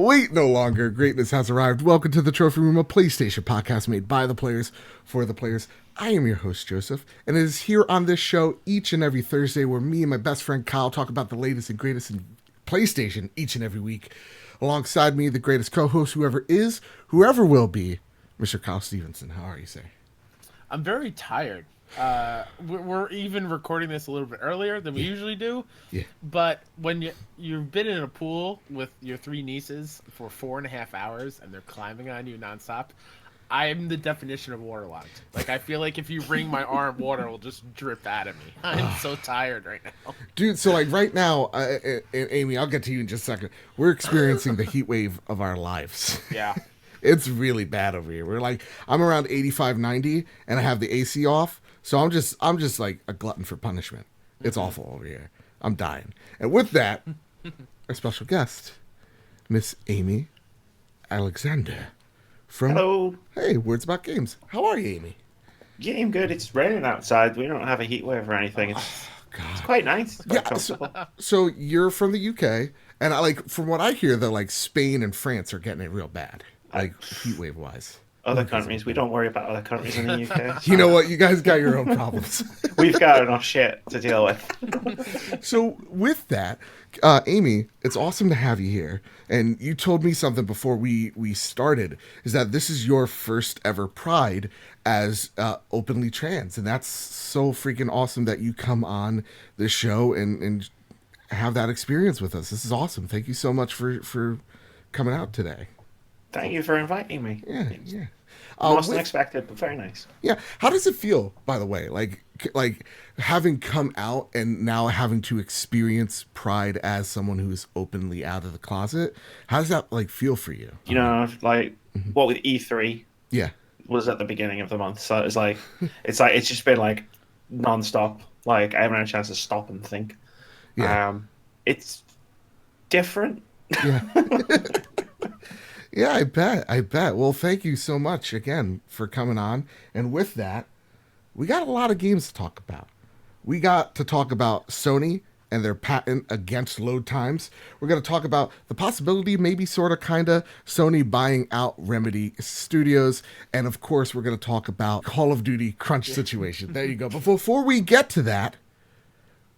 Wait no longer. Greatness has arrived. Welcome to the Trophy Room, a PlayStation podcast made by the players for the players. I am your host, Joseph, and it is here on this show each and every Thursday where me and my best friend Kyle talk about the latest and greatest in PlayStation each and every week. Alongside me, the greatest co-host, whoever is, whoever will be, Mr. Kyle Stevenson. How are you, sir? I'm very tired. We're even recording this a little bit earlier than we usually do. Yeah. But when you've been in a pool with your three nieces for 4.5 hours and they're climbing on you nonstop, I'm the definition of waterlogged. Like, I feel like if you wring my arm, water will just drip out of me. I'm so tired right now. Dude, so like right now, Amy, I'll get to you in just a second. We're experiencing the heat wave of our lives. Yeah. It's really bad over here. We're like, I'm around 85, 90, and I have the AC off. So I'm just like a glutton for punishment. It's awful over here. I'm dying. And with that, our special guest, Miss Amy Alexander from Hello. Hey, Words About Games. How are you, Amy? Game good. It's raining outside. We don't have a heat wave or anything. It's quite nice. It's quite comfortable. So you're from the UK, and I like from what I hear that like Spain and France are getting it real bad, like heat wave wise. Other countries, we don't worry about other countries in the UK. You know what? You guys got your own problems. We've got enough shit to deal with. So with that, Amy, it's awesome to have you here. And you told me something before we started, is that this is your first ever Pride as openly trans. And that's so freaking awesome that you come on this show and have that experience with us. This is awesome. Thank you so much for coming out today. Thank you for inviting me. Yeah. Most unexpected, but very nice. Yeah. How does it feel, by the way? Like having come out and now having to experience Pride as someone who is openly out of the closet. How does that like feel for you? You know, like what with E3 Yeah. was at the beginning of the month, so it's like it's just been like non-stop. Like I haven't had a chance to stop and think. Yeah. It's different. Yeah. Yeah, I bet. Well, thank you so much again for coming on. And with that, we got a lot of games to talk about. We got to talk about Sony and their patent against load times. We're going to talk about the possibility, maybe sort of kind of, Sony buying out Remedy Studios. And of course, we're going to talk about Call of Duty crunch situation. There you go. But before we get to that,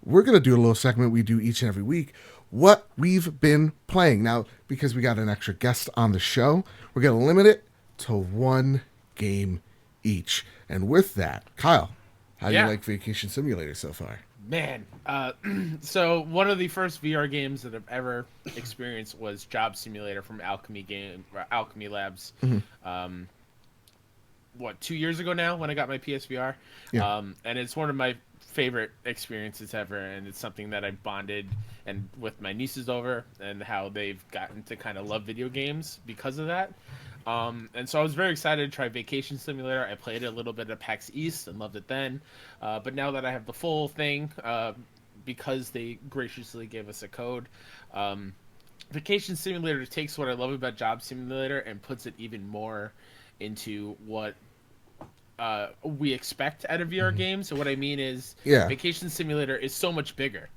we're going to do a little segment we do each and every week. What we've been playing. Now, because we got an extra guest on the show, we're going to limit it to one game each. And with that, Kyle, how do you like Vacation Simulator so far? Man, so one of the first VR games that I've ever experienced was Job Simulator from Alchemy Labs. Mm-hmm. 2 years ago now when I got my PSVR. Yeah. And it's one of my favorite experiences ever, and it's something that I bonded and with my nieces over, and how they've gotten to kind of love video games because of that. And so I was very excited to try Vacation Simulator. I played a little bit of PAX East and loved it then. But now that I have the full thing, because they graciously gave us a code, Vacation Simulator takes what I love about Job Simulator and puts it even more into what we expect out of VR games. So what I mean is, Vacation Simulator is so much bigger.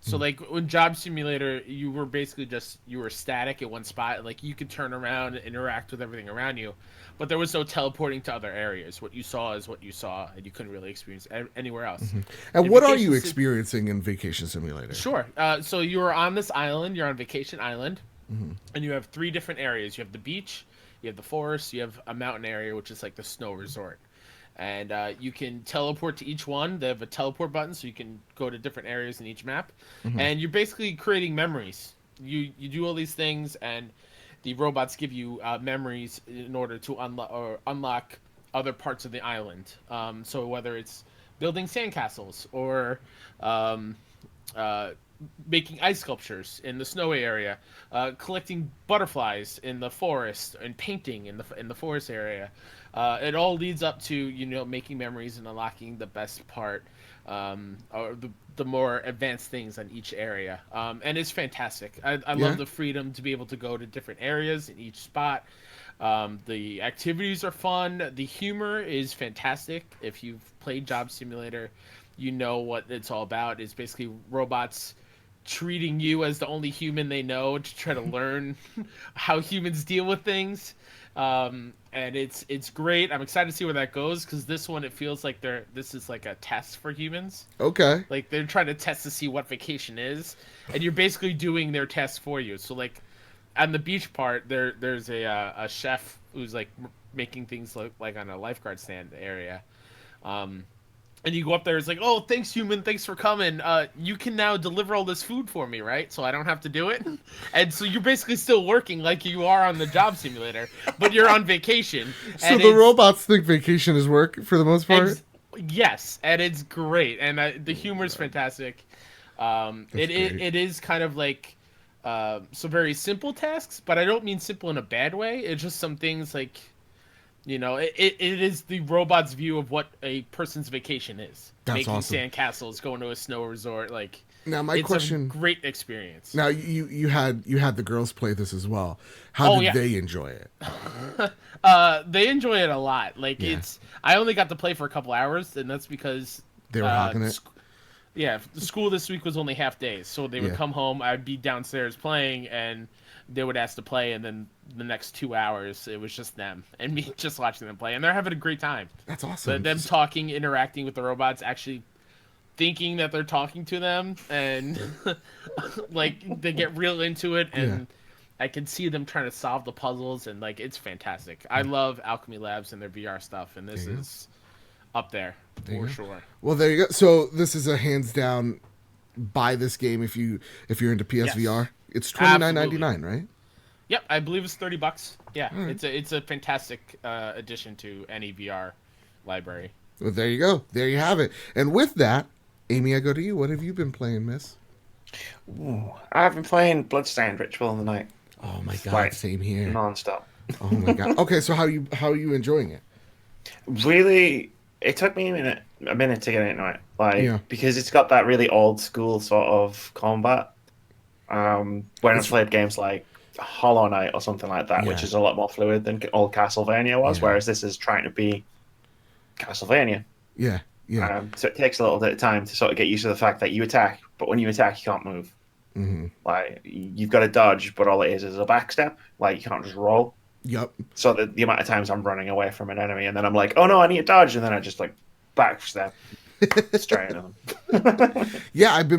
So like when Job Simulator, you were basically you were static at one spot, and like you could turn around and interact with everything around you, but there was no teleporting to other areas. What you saw is what you saw, and you couldn't really experience anywhere else. Mm-hmm. And what are you experiencing in Vacation Simulator? Sure. So you are on this island. You're on Vacation Island, and you have 3 different areas. You have the beach, you have the forest, you have a mountain area, which is like the snow resort. And you can teleport to each one. They have a teleport button, so you can go to different areas in each map. Mm-hmm. And you're basically creating memories. You do all these things, and the robots give you memories in order to unlock other parts of the island. So whether it's building sandcastles or making ice sculptures in the snowy area, collecting butterflies in the forest, and painting in the forest area. It all leads up to making memories and unlocking the best part, or the more advanced things on each area. And it's fantastic. I love the freedom to be able to go to different areas in each spot. The activities are fun. The humor is fantastic. If you've played Job Simulator, you know what it's all about. It's basically robots treating you as the only human they know to try to learn how humans deal with things. And it's great. I'm excited to see where that goes because this one it feels like this is like a test for humans. Okay. Like they're trying to test to see what vacation is, and you're basically doing their test for you. So like on the beach part, there's a chef who's like making things look like on a lifeguard stand area. And you go up there, it's like, oh, thanks, human, thanks for coming. You can now deliver all this food for me, right? So I don't have to do it. And so you're basically still working like you are on the job simulator, but you're on vacation. So And the robots think vacation is work for the most part? yes, and it's great. And the humor is fantastic. It is kind of like some very simple tasks, but I don't mean simple in a bad way. It's just some things like, you know, it is the robot's view of what a person's vacation is. That's making awesome. sandcastles, going to a snow resort, like Now my it's question. a great experience. Now you had the girls play this as well. How did they enjoy it? They enjoy it a lot. Like Yeah. I only got to play for a couple hours, and that's because They were hawking it. yeah, the school this week was only half days, so they would Yeah. come home. I'd be downstairs playing, and they would ask to play, and then the next 2 hours it was just them and me just watching them play, and they're having a great time. That's awesome. Them talking, interacting with the robots, actually thinking that they're talking to them, and like they get real into it, and I can see them trying to solve the puzzles, and like it's fantastic. I love Alchemy Labs and their VR stuff, and this is up there for sure. Well, there you go. So this is a hands down buy this game if you're into PSVR. Yes. It's $29.99, right? Yep, I believe it's $30. Yeah, right. it's a fantastic addition to any VR library. Well, there you go. There you have it. And with that, Amy, I go to you. What have you been playing, miss? Ooh, I've been playing Bloodstained Ritual in the Night Oh my god, Right. same here. non-stop. Oh my god. Okay, so how are you enjoying it? Really, it took me a minute to get into it, Yeah. because it's got that really old school sort of combat. When I've played games like Hollow Knight or something like that, which Yeah. is a lot more fluid than old Castlevania was, Yeah. whereas this is trying to be Castlevania. Yeah. Yeah. So it takes a little bit of time to sort of get used to the fact that you attack, but when you attack, you can't move. Mm-hmm. Like you've got to dodge, but all it is a back step. Like you can't just roll. Yep. So the amount of times I'm running away from an enemy, and then I'm like, oh no, I need to dodge, and then I just like back step straight into them. Yeah, I've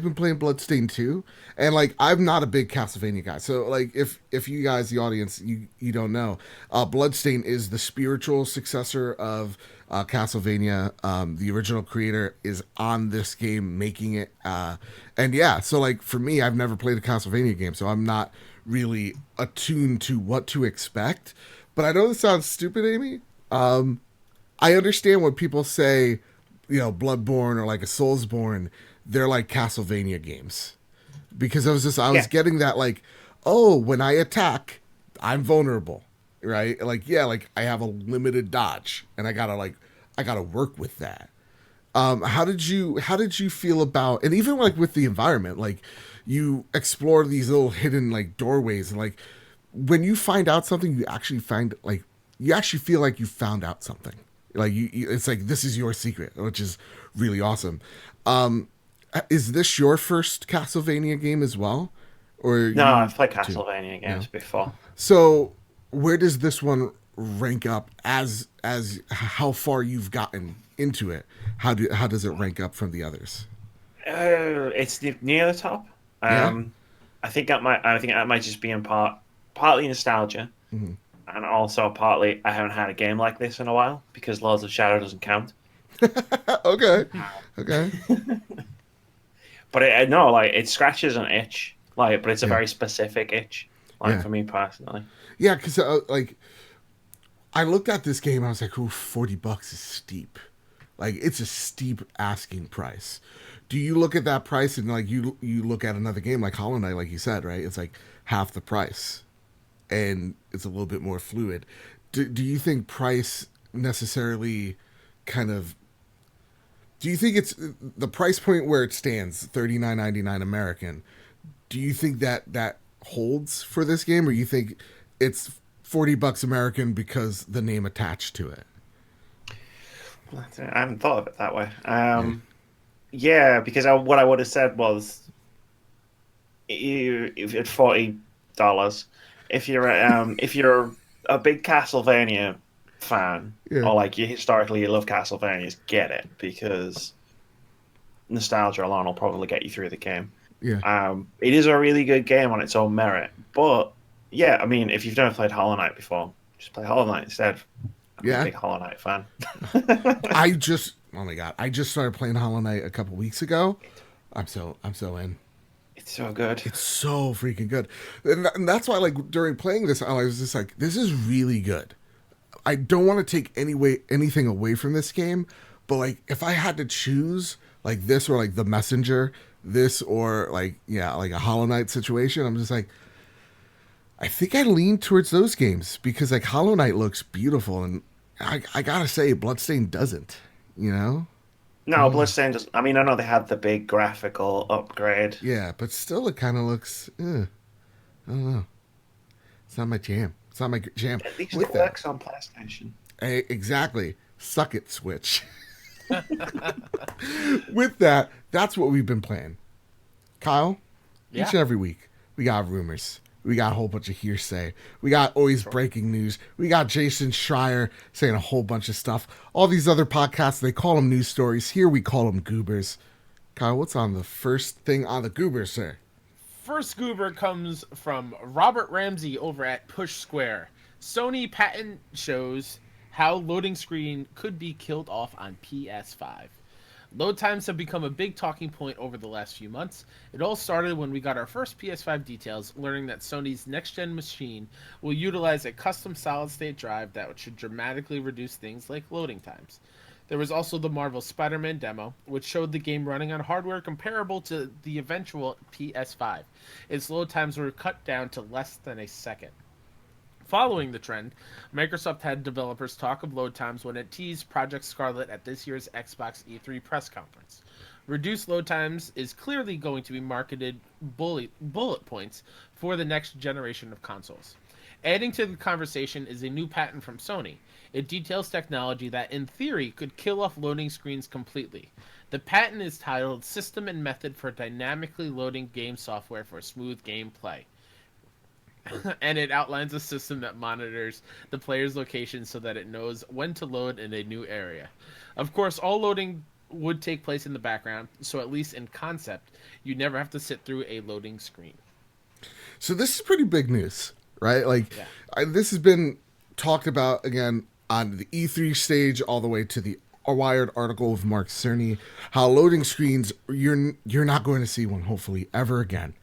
been playing Bloodstained too, and like I'm not a big Castlevania guy. So like if you guys, the audience, you don't know, Bloodstained is the spiritual successor of Castlevania. The original creator is on this game making it, and yeah. So like for me, I've never played a Castlevania game, so I'm not really attuned to what to expect. But I know this sounds stupid, Amy. I understand when people say, you know, Bloodborne or like a Soulsborne, they're like Castlevania games. Because I was getting that like, oh, when I attack, I'm vulnerable, right? Like, yeah, like I have a limited dodge and I gotta work with that. How did you feel about, and even like with the environment, like you explore these little hidden like doorways, and like when you find out something, you actually feel like you found out something. Like it's like this is your secret, which is really awesome. Is this your first Castlevania game as well, or No, I've played Castlevania games before. So where does this one rank up as how far you've gotten into it? How does it rank up from the others? It's near the top. Yeah. I think that might just be in partly nostalgia, and also partly I haven't had a game like this in a while because Lords of Shadow doesn't count. Okay. But it scratches an itch, but it's a very specific itch, Yeah. for me personally. Yeah, because like I looked at this game, I was like, "Ooh, $40 is steep. Like it's a steep asking price." Do you look at that price and like you look at another game like Hollow Knight, like you said, right? It's like half the price, and it's a little bit more fluid. Do you think price necessarily kind of? Do you think it's the price point where it stands, $39.99 American? Do you think that holds for this game, or you think it's $40 American because the name attached to it? I haven't thought of it that way. Yeah, because what I would have said was if you're $40, if you're a big Castlevania fan, Yeah. or like you love Castlevanias, get it, because nostalgia alone will probably get you through the game. Yeah. It is a really good game on its own merit, but yeah, I mean, if you've never played Hollow Knight before, just play Hollow Knight instead. I'm a Yeah. big Hollow Knight fan. Oh my god, I just started playing Hollow Knight a couple weeks ago. I'm so in. It's so good. It's so freaking good, and that's why like during playing this, I was just like, this is really good. I don't want to take anything away from this game, but like if I had to choose like this or like The Messenger, this or like like a Hollow Knight situation, I'm just like, I think I lean towards those games because like Hollow Knight looks beautiful, and I gotta say Bloodstained doesn't. You know? No, Bloodstained does. I mean, I know they had the big graphical upgrade. Yeah, but still, it kind of looks. I don't know. It's not my jam. It's not my jam. At least With it that, works on PlayStation. exactly. Suck it, Switch. With that, that's what we've been playing. Kyle, Yeah. each and every week, we got rumors. We got a whole bunch of hearsay. We got always breaking news. We got Jason Schreier saying a whole bunch of stuff. All these other podcasts, they call them news stories. Here we call them goobers. Kyle, what's on the first thing on the goobers, sir? First goober comes from Robert Ramsey over at Push Square. Sony patent shows how loading screen could be killed off on PS5. Load times have become a big talking point over the last few months. It all started when we got our first PS5 details, learning that Sony's next-gen machine will utilize a custom solid-state drive that should dramatically reduce things like loading times. There was also the Marvel Spider-Man demo, which showed the game running on hardware comparable to the eventual PS5. Its load times were cut down to less than a second. Following the trend, Microsoft had developers talk of load times when it teased Project Scarlet at this year's Xbox E3 press conference. Reduced load times is clearly going to be marketed bullet points for the next generation of consoles. Adding to the conversation is a new patent from Sony. It details technology that, in theory, could kill off loading screens completely. The patent is titled System and Method for Dynamically Loading Game Software for Smooth Gameplay. And it outlines a system that monitors the player's location so that it knows when to load in a new area. Of course, all loading would take place in the background, so at least in concept, you never have to sit through a loading screen. So this is pretty big news, right? Like, Yeah. this has been talked about again on the E3 stage, all the way to the Wired article of Mark Cerny. How loading screens, you're not going to see one, hopefully, ever again.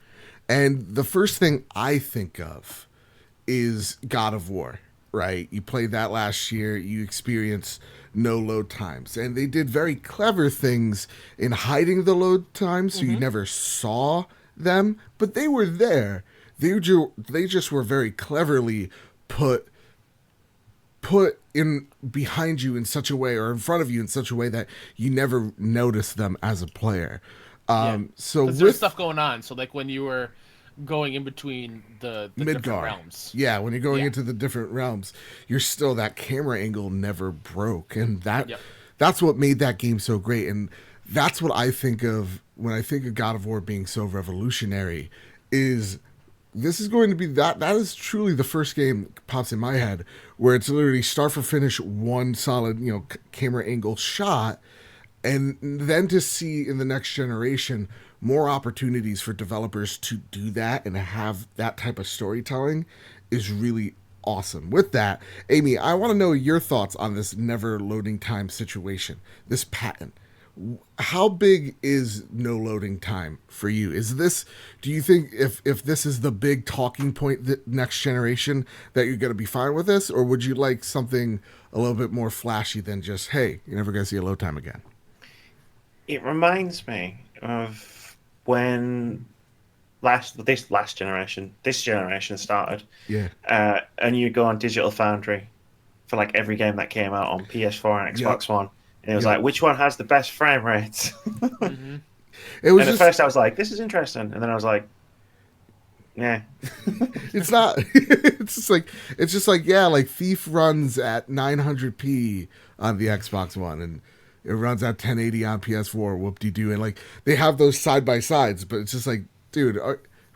And the first thing I think of is God of War, right? You played that last year, you experienced no load times. And they did very clever things in hiding the load times so you never saw them, but they were there. They just were very cleverly put in behind you in such a way, or in front of you in such a way, that you never notice them as a player. So Because there's stuff going on. So like when you were going in between the different Midgar. realms. Yeah, when you're going Yeah. into the different realms, you're still, that camera angle never broke, and Yep. that's what made that game so great. And that's what I think of when I think of God of War being so revolutionary. Is this is going to be that is truly the first game that pops in my head where it's literally start for finish, one solid camera angle shot. And then to see in the next generation more opportunities for developers to do that and have that type of storytelling is really awesome. With that, Amy, I want to know your thoughts on this never loading time situation, this patent. How big is no loading time for you? Do you think if this is the big talking point the next generation that you're going to be fine with this, or would you like something a little bit more flashy than just, hey, you're never going to see a load time again? It reminds me of when this generation started. Yeah. And you go on Digital Foundry for like every game that came out on PS4 and Xbox One, and it was like, which one has the best frame rates? It was and at first I was like, this is interesting, and then I was like, yeah. It's not. It's just like yeah, like Thief runs at 900p on the Xbox One, and it runs at 1080 on PS4. Whoop de doo, and like they have those side by sides, but it's just like, dude,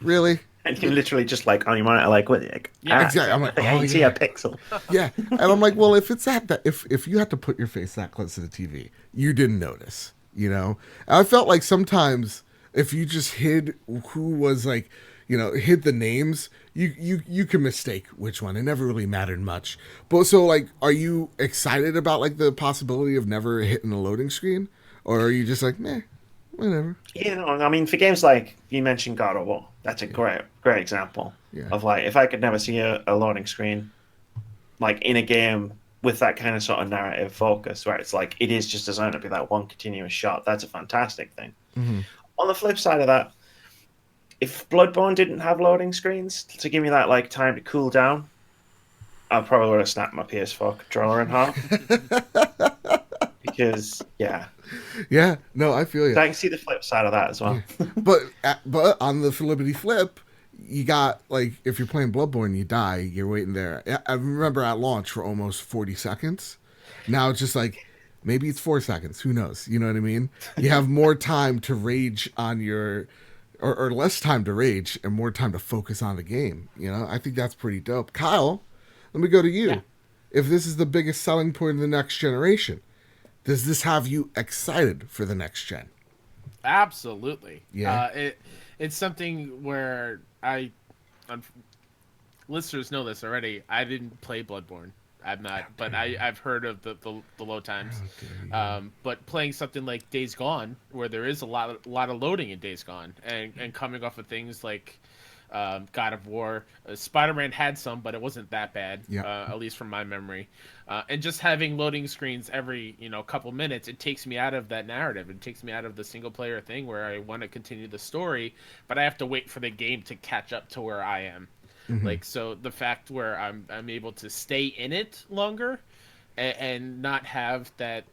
Really? And you're literally just like on your monitor, like, what? Like, Yeah, Exactly. I'm like, I oh can see yeah, a pixel. yeah. And I'm like, well, if it's at that, if you had to put your face that close to the TV, you didn't notice, you know. And I felt like sometimes if you just hid who was like, hid the names, you can mistake which one. It never really mattered much. But so like, are you excited about like the possibility of never hitting a loading screen, or are you just like, meh, whatever? I mean, for games like you mentioned God of War, that's a Yeah, great example yeah. of like, if I could never see a loading screen, like in a game with that kind of sort of narrative focus, where it's like, it is just designed to be that one continuous shot, that's a fantastic thing. Mm-hmm. On the flip side of that, if Bloodborne didn't have loading screens to give me that like time to cool down, I probably would have snapped my PS4 controller in half. Because yeah, Yeah, no, I feel you. so I can see the flip side of that as Yeah. well. But on the flippity flip, you got like if you're playing Bloodborne, you die. You're waiting there. I remember at launch for almost 40 seconds. Now it's just like maybe it's 4 seconds. Who knows? You know what I mean? You have more time to rage on your, or less time to rage and more time to focus on the game. I think that's pretty dope. Kyle, let me go to Yeah. you. If this is the biggest selling point of the next generation, does this have you excited for the next gen? Absolutely. Yeah. It's something where listeners know this already. I didn't play Bloodborne. I'm not, but I've heard of the load times. How dare you. But playing something like Days Gone, where there is a lot of loading in Days Gone, and coming off of things like God of War, Spider-Man had some, but it wasn't that bad, Yeah. at least from my memory. And just having loading screens every couple minutes, it takes me out of that narrative. It takes me out of the single player thing where I want to continue the story, but I have to wait for the game to catch up to where I am. Mm-hmm. Like, so the fact where I'm able to stay in it longer and not have that.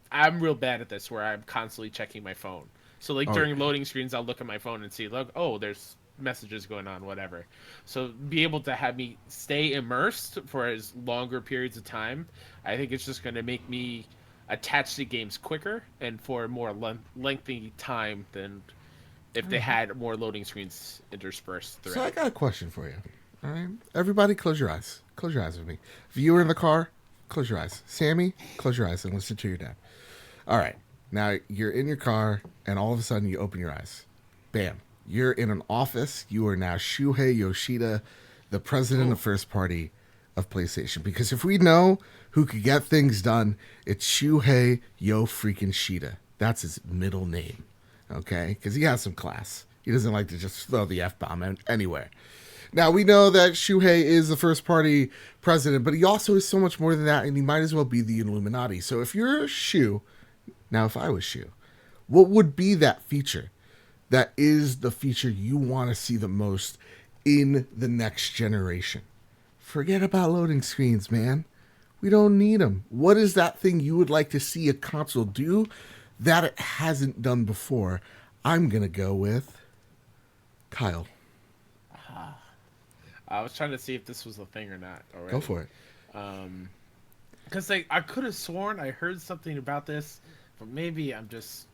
I'm real bad at this where I'm constantly checking my phone. So like Oh, during loading screens, I'll look at my phone and see, look, oh, there's messages going on, whatever. So be able to have me stay immersed for as longer periods of time, I think it's just going to make me attach to games quicker and for a more lengthy time than if they had more loading screens interspersed so I throughout. got a question for you. All right, everybody, close your eyes. Close your eyes with me. Viewer in the car, close your eyes. Sammy, close your eyes and listen to your dad. All right, now you're in your car, and all of a sudden you open your eyes. Bam! You're in an office. You are now Shuhei Yoshida, the president of first party of PlayStation. Because if we know who could get things done, it's Shuhei Yo freaking Shida. That's his middle name. Okay? Because he has some class. He doesn't like to just throw the F bomb anywhere. Now, we know that Shuhei is the first party president, but he also is so much more than that, and he might as well be the Illuminati. So if you're Shu, now if I was Shu, what would be that feature that is the feature you want to see the most in the next generation? Forget about loading screens, man. We don't need them. What is that thing you would like to see a console do that it hasn't done before? I'm going to go with Kyle. I was trying to see if this was a thing or not already. Go for it. Because like I could have sworn I heard something about this, but maybe I'm just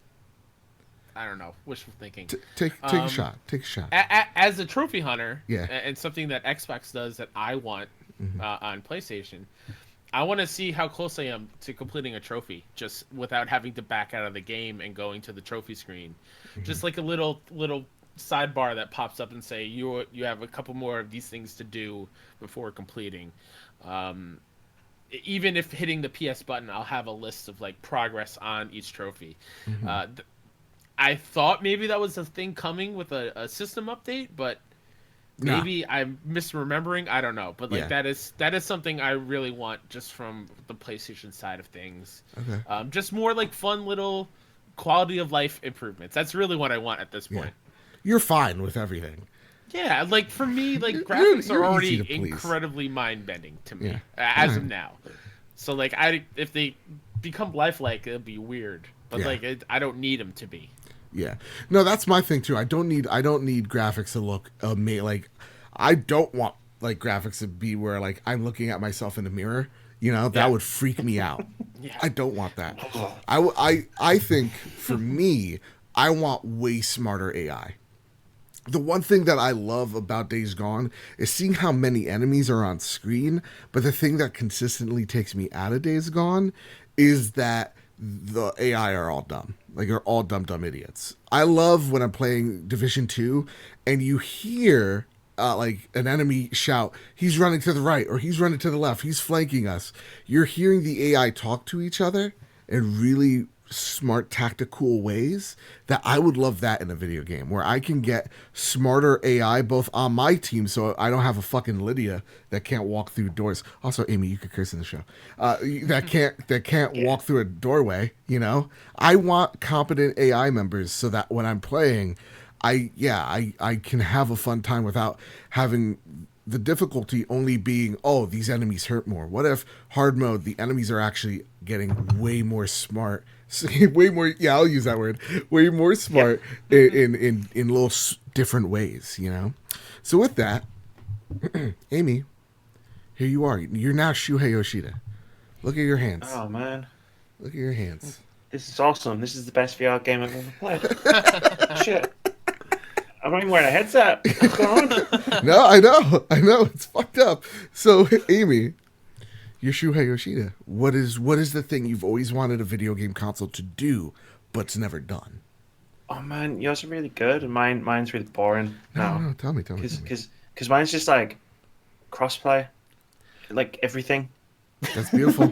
I don't know, wishful thinking. Take a shot. Take a shot. As a trophy hunter, Yeah. and something that Xbox does that I want on PlayStation, I want to see how close I am to completing a trophy, just without having to back out of the game and going to the trophy screen. Just like a little sidebar that pops up and say you have a couple more of these things to do before completing. Even if hitting the PS button, I'll have a list of like progress on each trophy. I thought maybe that was a thing coming with a system update, but maybe I'm misremembering. I don't know, but like Yeah. that is something I really want just from the PlayStation side of things. Okay. Just more like fun little quality of life improvements. That's really what I want at this point. You're fine with everything. Yeah, like for me, like You're- graphics you're are easy already to please. incredibly mind bending to me Yeah. as of Alright. now. So like if they become lifelike, it'll be weird. But Yeah. like I don't need them to be. Yeah. No, that's my thing too. I don't need graphics to look like I don't want like graphics to be where like I'm looking at myself in the mirror. That Yeah. would freak me out. Yeah. I don't want that. I think for me, I want way smarter AI. the one thing that I love about Days Gone is seeing how many enemies are on screen. But the thing that consistently takes me out of Days Gone is that the AI are all dumb. Like they're all dumb idiots. I love when I'm playing Division 2 and you hear like an enemy shout, he's running to the right or he's running to the left, he's flanking us. You're hearing the AI talk to each other in really smart tactical ways that I would love that in a video game where I can get smarter AI both on my team so I don't have a fucking Lydia that can't walk through doors. Also, Amy, you could curse in the show. That can't walk through a doorway, you know? I want competent AI members so that when I'm playing, I can have a fun time without having the difficulty only being, oh, these enemies hurt more. What if hard mode, the enemies are actually getting way more smart, way more, yeah, I'll use that word, way more smart in little different ways, you know? So with that, Amy, here you are. You're now Shuhei Yoshida. Look at your hands. Oh man, Look at your hands. this is awesome. This is the best VR game I've ever played. Shit. I'm not even wearing a headset. What's going on? No, I know. It's fucked up. So, Amy, you're Shuhei Yoshida. What is the thing you've always wanted a video game console to do, but's never done? Oh man, yours are really good, and mine's really boring. No, tell me. Because mine's just like crossplay, like everything. That's beautiful.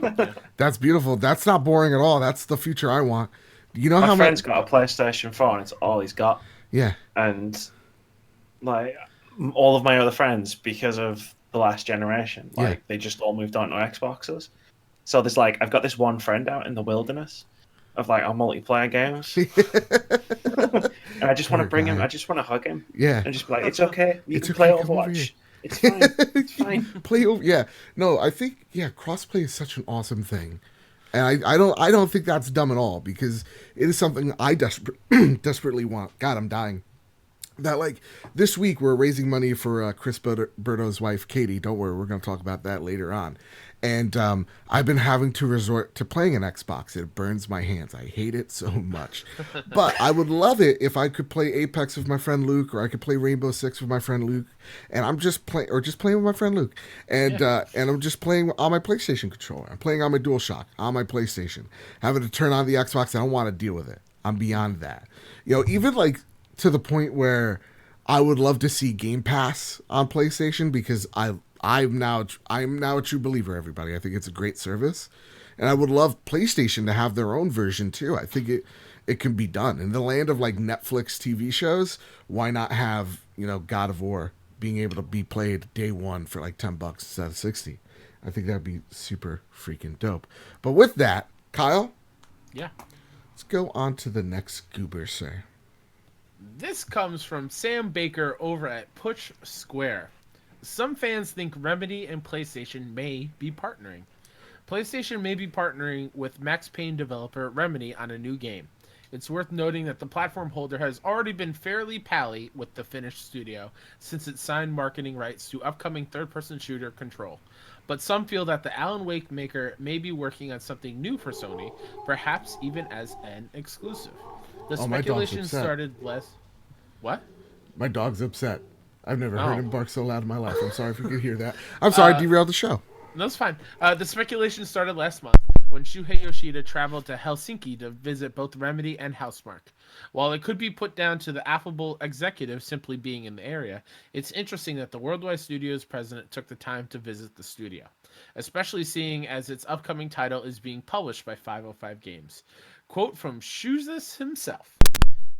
That's beautiful. That's not boring at all. That's the future I want. You know My how friend's much? got a PlayStation 4, and it's all he's got. Yeah. And like all of my other friends, because of the last generation, like they just all moved on to Xboxes. So there's like I've got this one friend out in the wilderness of like our multiplayer games, and I just want to bring him. I just want to hug him. Yeah. And just be like, it's okay. You It's can play okay, come over Overwatch. here. It's fine. It's fine. Play over. Yeah. No, I think crossplay is such an awesome thing. And I don't think that's dumb at all because it is something I desperately want. God, I'm dying. That like this week we're raising money for Chris Berto's wife Katie. Don't worry, we're going to talk about that later on. And I've been having to resort to playing an Xbox. It burns my hands. I hate it so much. But I would love it if I could play Apex with my friend Luke, or I could play Rainbow Six with my friend Luke. And I'm just playing with my friend Luke. And and I'm just playing on my PlayStation controller. I'm playing on my DualShock on my PlayStation. Having to turn on the Xbox, I don't want to deal with it. I'm beyond that. You know, even like to the point where I would love to see Game Pass on PlayStation because I'm now a true believer, everybody. I think it's a great service. And I would love PlayStation to have their own version too. I think it can be done. In the land of like Netflix TV shows, why not have, you know, God of War being able to be played day one for like $10 instead of 60? I think that'd be super freaking dope. But with that, Kyle, Yeah. let's go on to the next goober, sir. This comes from Sam Baker over at Push Square. Some fans think Remedy and PlayStation may be partnering. PlayStation may be partnering with Max Payne developer Remedy on a new game. It's worth noting that the platform holder has already been fairly pally with the Finnish studio since it signed marketing rights to upcoming third-person shooter Control. But some feel that the Alan Wake maker may be working on something new for Sony, perhaps even as an exclusive. The My dog's speculation upset. started less. What? My dog's upset. I've never heard Oh. him bark so loud in my life. I'm sorry if you could hear that. I'm sorry, I derailed the show. That's fine. The speculation started last month when Shuhei Yoshida traveled to Helsinki to visit both Remedy and Housemarque. While it could be put down to the affable executive simply being in the area, it's interesting that the Worldwide Studios president took the time to visit the studio, especially seeing as its upcoming title is being published by 505 Games. Quote from Shuzus himself.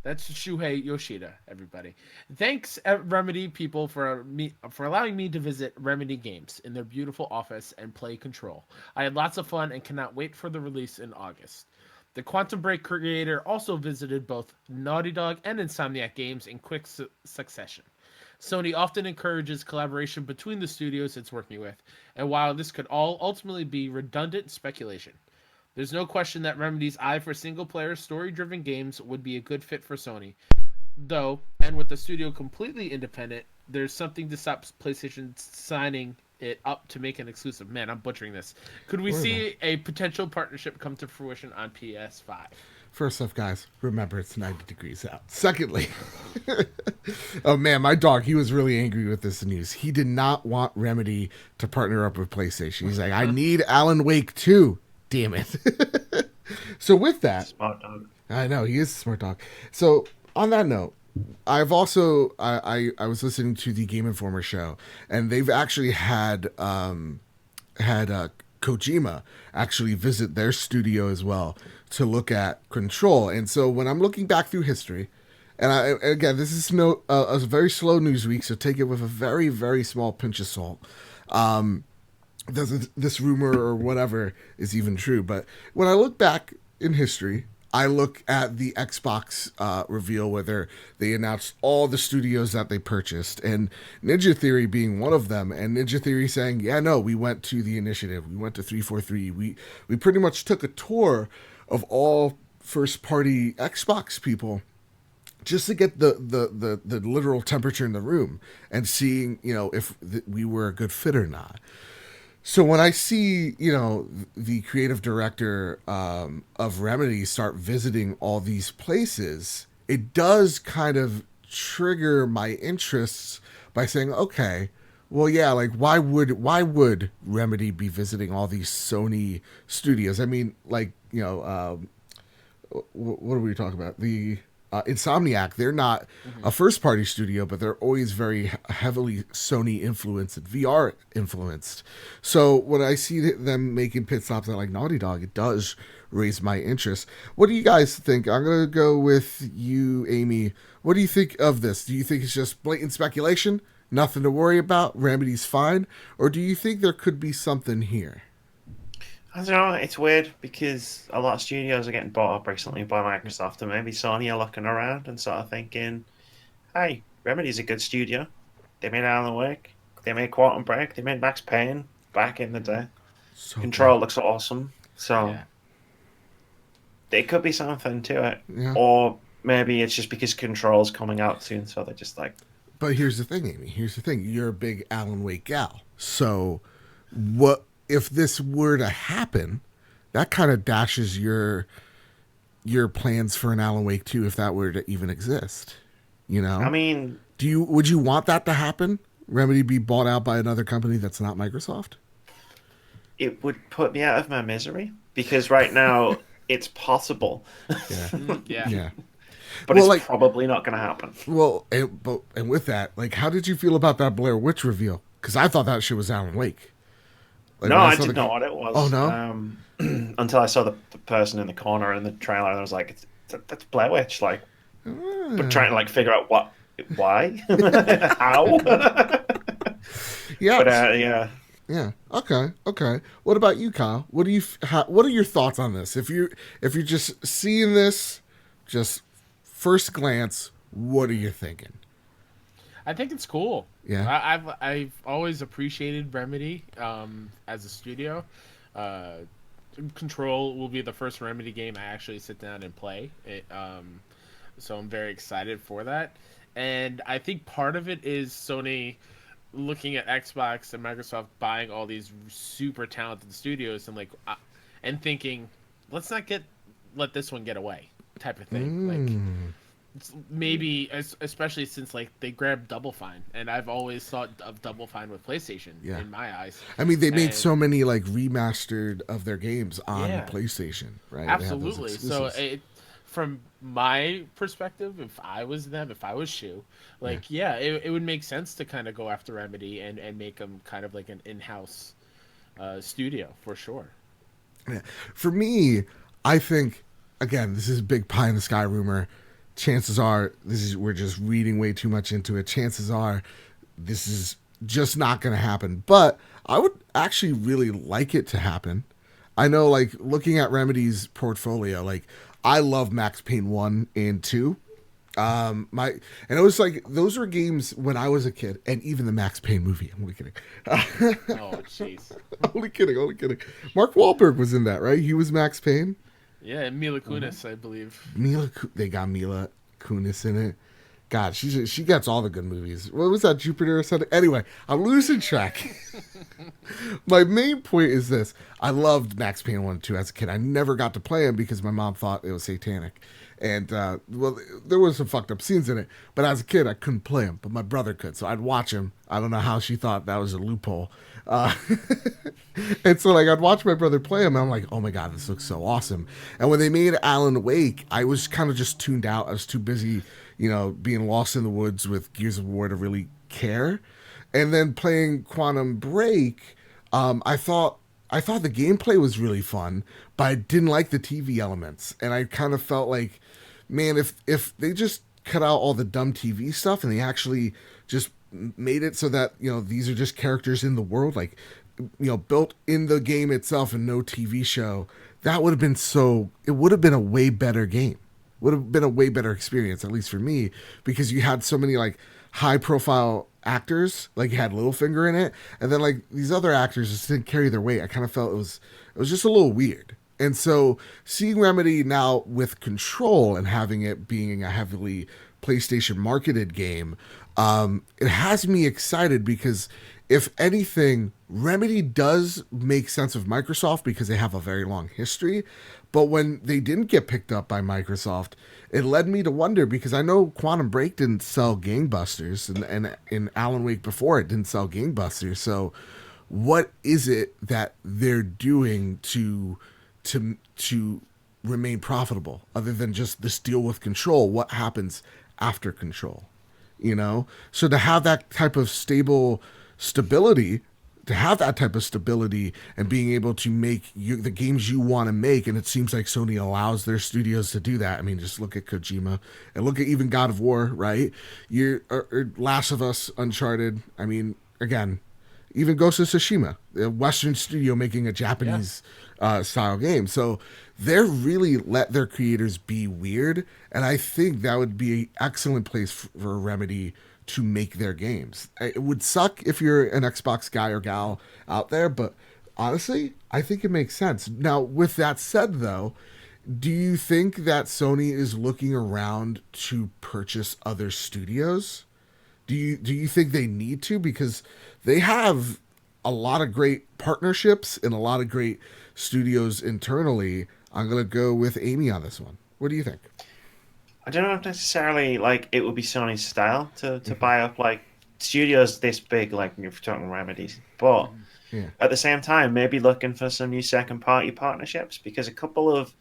That's Shuhei Yoshida, everybody. Thanks, Remedy people, for allowing me to visit Remedy Games in their beautiful office and play Control. I had lots of fun and cannot wait for the release in August. The Quantum Break creator also visited both Naughty Dog and Insomniac Games in quick succession. Sony often encourages collaboration between the studios it's working with, and while this could all ultimately be redundant speculation, there's no question that Remedy's eye for single-player, story-driven games would be a good fit for Sony. Though, and with the studio completely independent, there's something to stop PlayStation signing it up to make an exclusive. Man, I'm butchering this. Could we see a potential partnership come to fruition on PS5? First off, guys, remember it's 90 degrees out. Secondly, oh man, my dog, he was really angry with this news. He did not want Remedy to partner up with PlayStation. He's like, I need Alan Wake 2. Damn it. So with that, Smart dog. I know, he is a smart dog. So on that note, I've also, I was listening to the Game Informer show, and they've actually had Kojima actually visit their studio as well to look at Control. And so when I'm looking back through history, and again, this is a very slow news week, so take it with a very, very small pinch of salt. This rumor or whatever is even true. But when I look back in history, I look at the Xbox reveal where they announced all the studios that they purchased, and Ninja Theory being one of them, and Ninja Theory saying, yeah, no, we went to the initiative. We went to 343. We pretty much took a tour of all first-party Xbox people just to get the literal temperature in the room and seeing, if we were a good fit or not. So when I see, the creative director of Remedy start visiting all these places, it does kind of trigger my interests by saying, okay, well, yeah, like why would Remedy be visiting all these Sony studios? I mean, like, what are we talking about? The Insomniac, they're not a first party studio, but they're always very heavily Sony influenced and VR influenced. So when I see them making pit stops at like Naughty Dog, it does raise my interest. What do you guys think? I'm going to go with you, Amy. What do you think of this? Do you think it's just blatant speculation? Nothing to worry about? Remedy's fine? Or do you think there could be something here? I don't know, it's weird because a lot of studios are getting bought up recently by Microsoft, and maybe Sony are looking around and sort of thinking, hey, Remedy's a good studio. They made Alan Wake, they made Quantum Break, they made Max Payne back in the day. So Control good. looks awesome, so there could be something to it. Yeah. Or maybe it's just because Control's coming out soon, so they're just like... But here's the thing, Amy. Here's the thing. You're a big Alan Wake gal. So what... if this were to happen, that kind of dashes your plans for an Alan Wake 2 if that were to even exist. I mean, would you want that to happen? Remedy be bought out by another company that's not Microsoft? it would put me out of my misery because right now it's possible. Yeah. But well, it's probably not going to happen. Well, and with that, like, how did you feel about that Blair Witch reveal? Because I thought that shit was Alan Wake. Like, No, I didn't know what it was. Oh, no? Until I saw the person in the corner in the trailer, and I was like, that's Blair Witch. Like, but trying to like figure out why, how. Yeah. But yeah. Yeah. Okay. What about you, Kyle? What are your thoughts on this? If you're just seeing this, just first glance, what are you thinking? I think it's cool. Yeah. I've always appreciated Remedy as a studio. Control will be the first Remedy game I actually sit down and play. So I'm very excited for that. And I think part of it is Sony looking at Xbox and Microsoft buying all these super talented studios and thinking, let's not let this one get away, type of thing. Like, maybe especially since like they grabbed Double Fine, and I've always thought of Double Fine with PlayStation in my eyes. I mean, they made so many like remastered of their games on PlayStation, right? Absolutely. So from my perspective, if I was them, if I was Shu, it would make sense to kind of go after Remedy and make them kind of like an in-house studio for sure. Yeah. For me, I think, again, this is a big pie in the sky rumor. Chances are we're just reading way too much into it. Chances are this is just not going to happen. But I would actually really like it to happen. I know, like, looking at Remedy's portfolio, like, I love Max Payne 1 and 2. And it was like, those were games when I was a kid, and even the Max Payne movie. I'm only kidding. Oh, jeez. Only kidding. Mark Wahlberg was in that, right? He was Max Payne. Yeah, and Mila Kunis, I believe. They got Mila Kunis in it. God, she gets all the good movies. What was that, Jupiter or something? Anyway, I'm losing track. My main point is this. I loved Max Payne 1 and 2 as a kid. I never got to play them because my mom thought it was satanic. And, well, there was some fucked up scenes in it. But as a kid, I couldn't play them. But my brother could. So I'd watch him. I don't know how she thought that was a loophole. Uh, and so, like, I'd watch my brother play him. And I'm like, oh, my God, this looks so awesome. And when they made Alan Wake, I was kind of just tuned out. I was too busy, being lost in the woods with Gears of War to really care. And then playing Quantum Break, I thought the gameplay was really fun, but I didn't like the TV elements, and I kind of felt like, man, if they just cut out all the dumb TV stuff and they actually just made it so that these are just characters in the world, like built in the game itself and no TV show, that would have been it would have been a way better game. Would have been a way better experience, at least for me, because you had so many like high profile actors, like you had Littlefinger in it, and then like these other actors just didn't carry their weight. I kind of felt it was just a little weird. And so seeing Remedy now with Control and having it being a heavily PlayStation marketed game, it has me excited because if anything, Remedy does make sense of Microsoft because they have a very long history. But when they didn't get picked up by Microsoft, it led me to wonder, because I know Quantum Break didn't sell gangbusters, and in Alan Wake before it didn't sell gangbusters. So what is it that they're doing to remain profitable other than just this deal with Control? What happens after Control? So to have that type of stability, and being able to make the games you want to make, and it seems like Sony allows their studios to do that. I mean, just look at Kojima and look at even God of War, right? Or Last of Us, Uncharted. I mean, again, even Ghost of Tsushima, a Western studio making a Japanese style game. So they're really let their creators be weird, and I think that would be an excellent place for Remedy to make their games. It would suck if you're an Xbox guy or gal out there, but honestly, I think it makes sense. Now, with that said, though, do you think that Sony is looking around to purchase other studios? Do you think they need to? Because they have a lot of great partnerships and a lot of great studios internally. I'm going to go with Amy on this one. What do you think? I don't know if necessarily like it would be Sony's style to buy up like studios this big, like you're talking Remedies, but at the same time, maybe looking for some new second party partnerships, because a couple of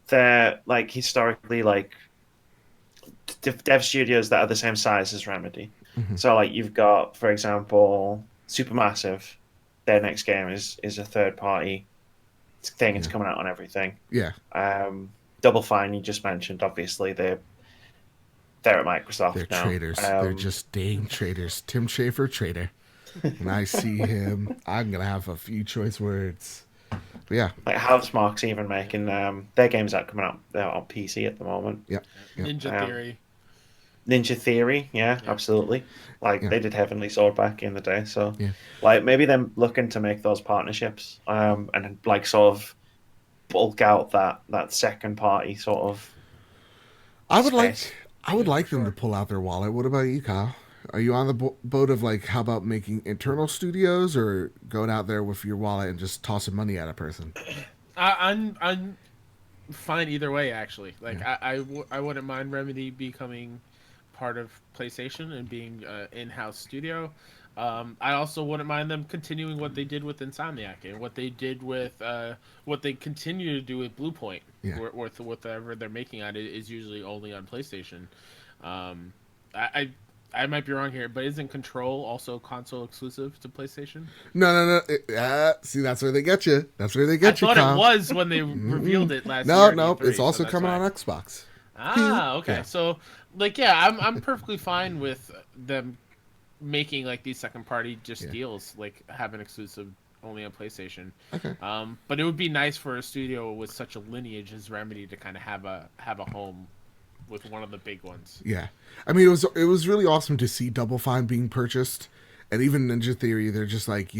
their like historically like dev studios that are the same size as Remedy. So like you've got, for example, Supermassive. Their next game is a third party thing. It's coming out on everything. Double Fine, you just mentioned, obviously they're at Microsoft. They're now. traitors. They're just dang traitors. Tim Schafer, traitor. When I see him, I'm gonna have a few choice words. But yeah, like Housemarque's even making their games out coming out. They're on PC at the moment. Yep. Ninja Theory, yeah, absolutely. Like they did Heavenly Sword back in the day, so like maybe them looking to make those partnerships, and like sort of bulk out that second party sort of. I would like them to pull out their wallet. What about you, Kyle? Are you on the boat of like, how about making internal studios, or going out there with your wallet and just tossing money at a person? I'm fine either way, actually. Like I wouldn't mind Remedy becoming part of PlayStation and being an in-house studio. I also wouldn't mind them continuing what they did with Insomniac and what they did with what they continue to do with Bluepoint. With whatever they're making on it is usually only on PlayStation. I might be wrong here, but isn't Control also console exclusive to PlayStation? No. See, that's where they get you. That's where they get you. I thought it was when they revealed it last year. No, it's also coming on Xbox. Okay. So, like, yeah, I'm perfectly fine with them making like these second party deals, like having exclusive only on PlayStation. Okay. But it would be nice for a studio with such a lineage as Remedy to kind of have a home with one of the big ones. Yeah, I mean, it was really awesome to see Double Fine being purchased, and even Ninja Theory. They're just like,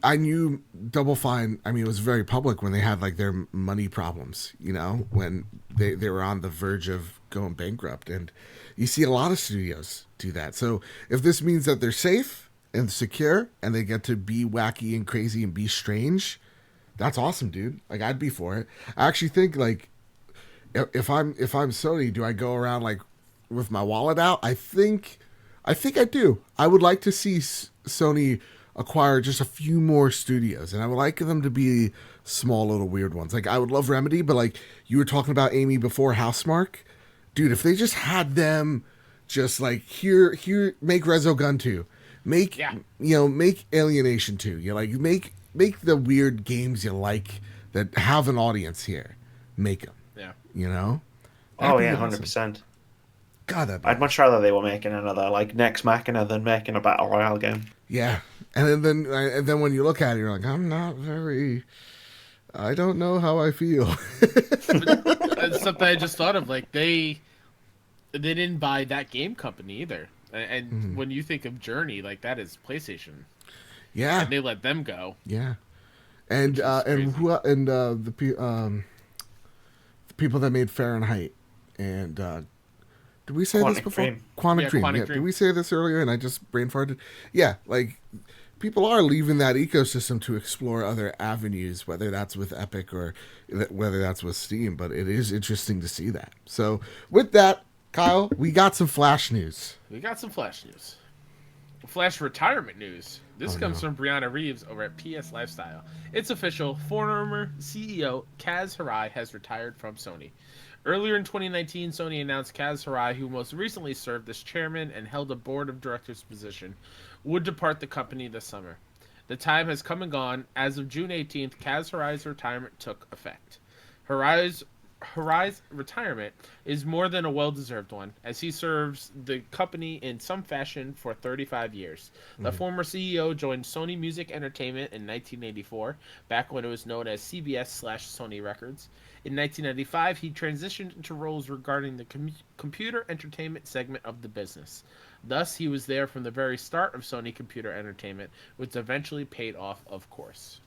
I knew Double Fine. I mean, it was very public when they had like their money problems. When they were on the verge of going bankrupt, and you see a lot of studios do that. So if this means that they're safe, and secure, and they get to be wacky and crazy and be strange, that's awesome, dude. Like, I'd be for it. I actually think, like, if I'm Sony, do I go around like with my wallet out? I think I do. I would like to see Sony acquire just a few more studios, and I would like them to be small little weird ones. Like, I would love Remedy, but like you were talking about Amy before, Housemarque, dude. If they just had them, just like here, make Resogun 2, make Yeah. make Alienation 2. Like make the weird games you like that have an audience here. Make them. Yeah. Oh That'd be yeah, awesome. 100%. God, that'd be I'd much rather they were making another like Next Machina than making a battle royale game. yeah. And then when you look at it, you're like, I don't know how I feel. That's something I just thought of. Like they didn't buy that game company either. And when you think of Journey, like that is PlayStation, Yeah, and they let them go. yeah. And Which is and crazy. who and the people that made Fahrenheit and did we say this Quantic before? Dream. Quantic Yeah, Dream. Quantic Yeah. Dream. Did we say this earlier and I just brain farted? Yeah, like people are leaving that ecosystem to explore other avenues, whether that's with Epic or whether that's with Steam. But it is interesting to see that. So with that, Kyle, we got some Flash news. We got some Flash news. Flash retirement news. This Oh, comes no. from Brianna Reeves over at PS Lifestyle. It's official. Former CEO Kaz Hirai has retired from Sony. Earlier in 2019, Sony announced Kaz Hirai, who most recently served as chairman and held a board of directors position, would depart the company this summer. The time has come and gone. As of June 18th, Kaz Hirai's retirement took effect. Hirai's retirement is more than a well-deserved one, as he serves the company in some fashion for 35 years. The former CEO joined Sony Music Entertainment in 1984, back when it was known as CBS/Sony Records. In 1995, he transitioned into roles regarding the computer entertainment segment of the business. Thus, he was there from the very start of Sony Computer Entertainment, which eventually paid off, of course.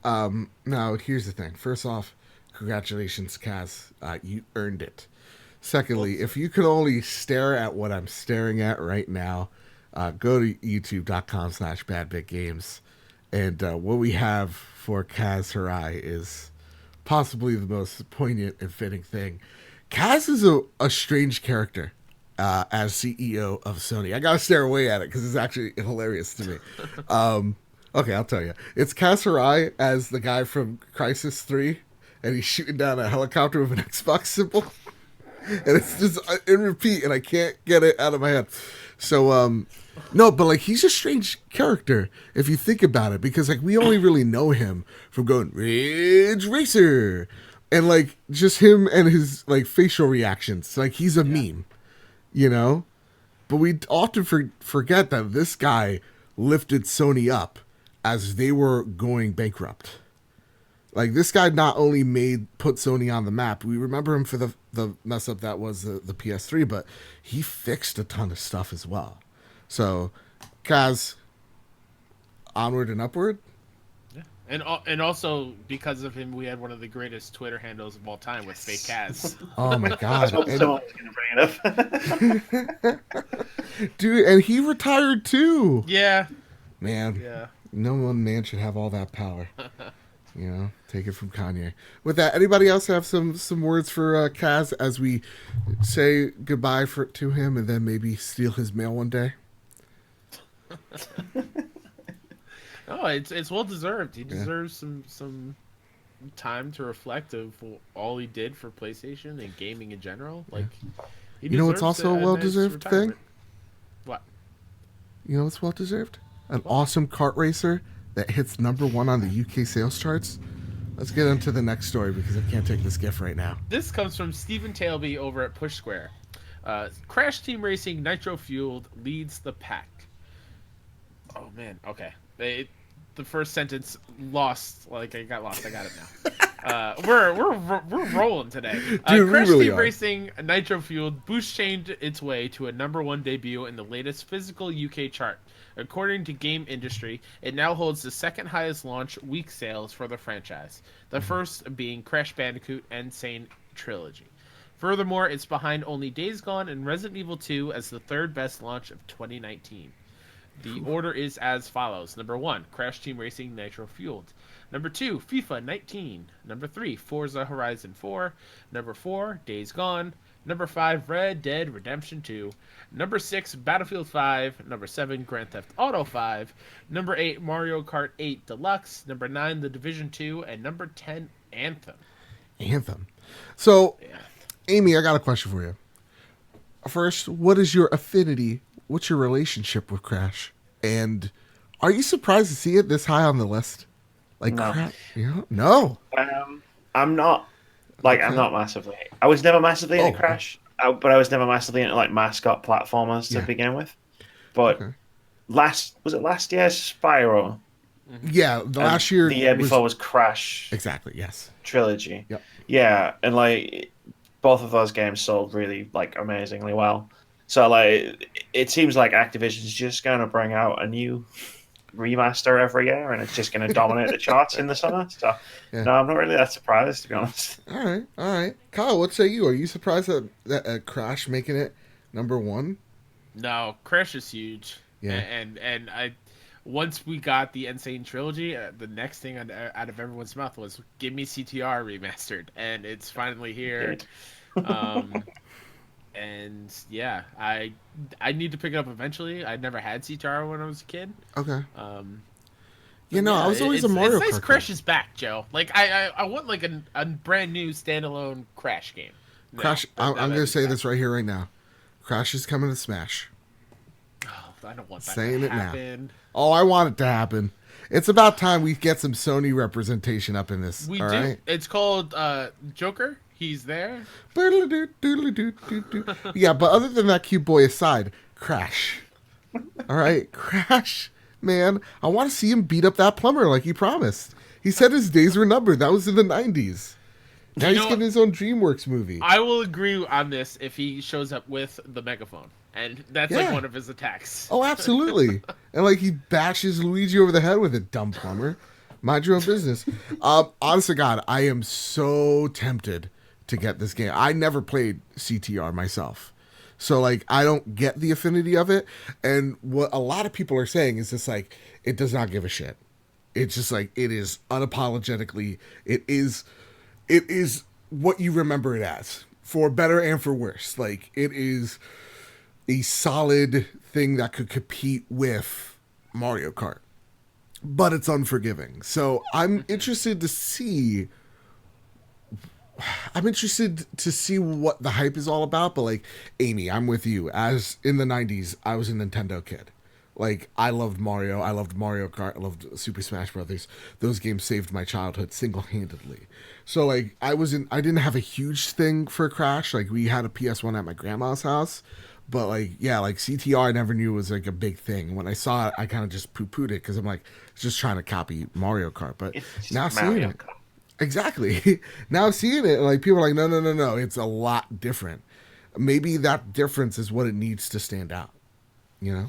Now, here's the thing. First off, congratulations, Kaz. You earned it. Secondly, if you could only stare at what I'm staring at right now, go to youtube.com/badbitgames. And what we have for Kaz Hirai is possibly the most poignant and fitting thing. Kaz is a strange character as CEO of Sony. I gotta stare away at it because it's actually hilarious to me. Okay, I'll tell you. It's Kaz Hirai as the guy from Crisis 3, and he's shooting down a helicopter with an Xbox symbol. And it's just in repeat, and I can't get it out of my head. So, no, but like he's a strange character if you think about it, because like we only really know him from going Ridge Racer, and like just him and his like facial reactions. Like he's a meme, you know. But we often forget that this guy lifted Sony up as they were going bankrupt. Like this guy not only put Sony on the map. We remember him for the mess up that was the PS3, but he fixed a ton of stuff as well. So, Kaz, onward and upward. Yeah. And also because of him, we had one of the greatest Twitter handles of all time with Fake Kaz. Oh my I god, hope someone was going to bring it up. dude! And he retired too. Yeah. Man, Yeah. no one man should have all that power. You know, take it from Kanye. With that, anybody else have some words for Kaz as we say goodbye to him, and then maybe steal his mail one day? No, it's well deserved. He deserves some time to reflect of all he did for PlayStation and gaming in general. Like, he You know what's deserves also a nice well-deserved retirement. thing? What? You know what's well deserved? An awesome kart racer that hits #1 on the UK sales charts. Let's get into the next story because I can't take this gift right now. This comes from Stephen Tailby over at Push Square. Crash Team Racing Nitro Fueled leads the pack. Oh man, okay. The first sentence lost. Like I got lost. I got it now. We're rolling today. Dude, we Crash really Team are. Racing Nitro Fueled boost changed its way to a #1 debut in the latest physical UK chart. According to Game Industry, it now holds the second highest launch week sales for the franchise, the first being Crash Bandicoot Insane Trilogy. Furthermore, it's behind only Days Gone and Resident Evil 2 as the third best launch of 2019. The order is as follows. Number 1, Crash Team Racing Nitro Fueled. Number 2, FIFA 19. Number 3, Forza Horizon 4. Number 4, Days Gone. Number 5, Red Dead Redemption 2. Number 6, Battlefield 5. Number 7, Grand Theft Auto 5. Number 8, Mario Kart 8 Deluxe. Number 9, The Division 2. And number 10, Anthem. Anthem. So, Yeah. Amy, I got a question for you. First, what is your affinity? What's your relationship with Crash? And are you surprised to see it this high on the list? Like, No. Crash? You know? No. I'm not I'm not massively. I was never massively into okay. Crash, but I was never massively into like mascot platformers to Yeah. begin with. But Okay. last year's Spyro? Yeah, the last year. The year before was Crash Exactly, yes. Trilogy. Yep. Yeah, and like both of those games sold really like amazingly well. So like it seems like Activision's just gonna bring out a new remaster every year, and it's just gonna dominate the charts in the summer. So Yeah. no, I'm not really that surprised, to be honest. All right. Kyle, what say you? Are you surprised that Crash making it number 1? No, Crash is huge. Yeah. And I, once we got the Insane Trilogy, the next thing out of everyone's mouth was, give me CTR remastered. And it's finally here. And yeah, I need to pick it up eventually. I never had CTR when I was a kid. Okay. Yeah, I was always a Mario It's nice Kart Crash kid. is back, Joe. Like I want like a brand new standalone Crash game. No, Crash, I'm that going to is say back. this right here, right now. Crash is coming to Smash. Oh, I don't want that Saying to it now. happen. Oh, I want it to happen. It's about time we get some Sony representation up in this. We all do. right? It's called Joker. He's there. Yeah, but other than that cute boy aside, Crash. All right, Crash, man. I want to see him beat up that plumber like he promised. He said his days were numbered. That was in the 90s. Now You he's know getting his own DreamWorks movie. I will agree on this if he shows up with the megaphone, and that's Yeah. like one of his attacks. Oh, absolutely. And like he bashes Luigi over the head with it, dumb plumber. Mind your own business. Honest to God, I am so tempted to get this game. I never played CTR myself. So like I don't get the affinity of it. And what a lot of people are saying is just like it does not give a shit. It's just like it is unapologetically it is what you remember it as, for better and for worse. Like it is a solid thing that could compete with Mario Kart, but it's unforgiving. So I'm interested to see what the hype is all about. But like Amy, I'm with you. As in the 90s, I was a Nintendo kid. Like I loved Mario, I loved Mario Kart, I loved Super Smash Brothers. Those games saved my childhood single-handedly. So like I didn't have a huge thing for Crash. Like we had a PS1 at my grandma's house. But like, yeah, like CTR I never knew was like a big thing. When I saw it, I kind of just poo-pooed it because I'm like, it's just trying to copy Mario Kart. But It's just now seeing Mario it, Kart. exactly. Now seeing it, like people are like, no, it's a lot different. Maybe that difference is what it needs to stand out. You know?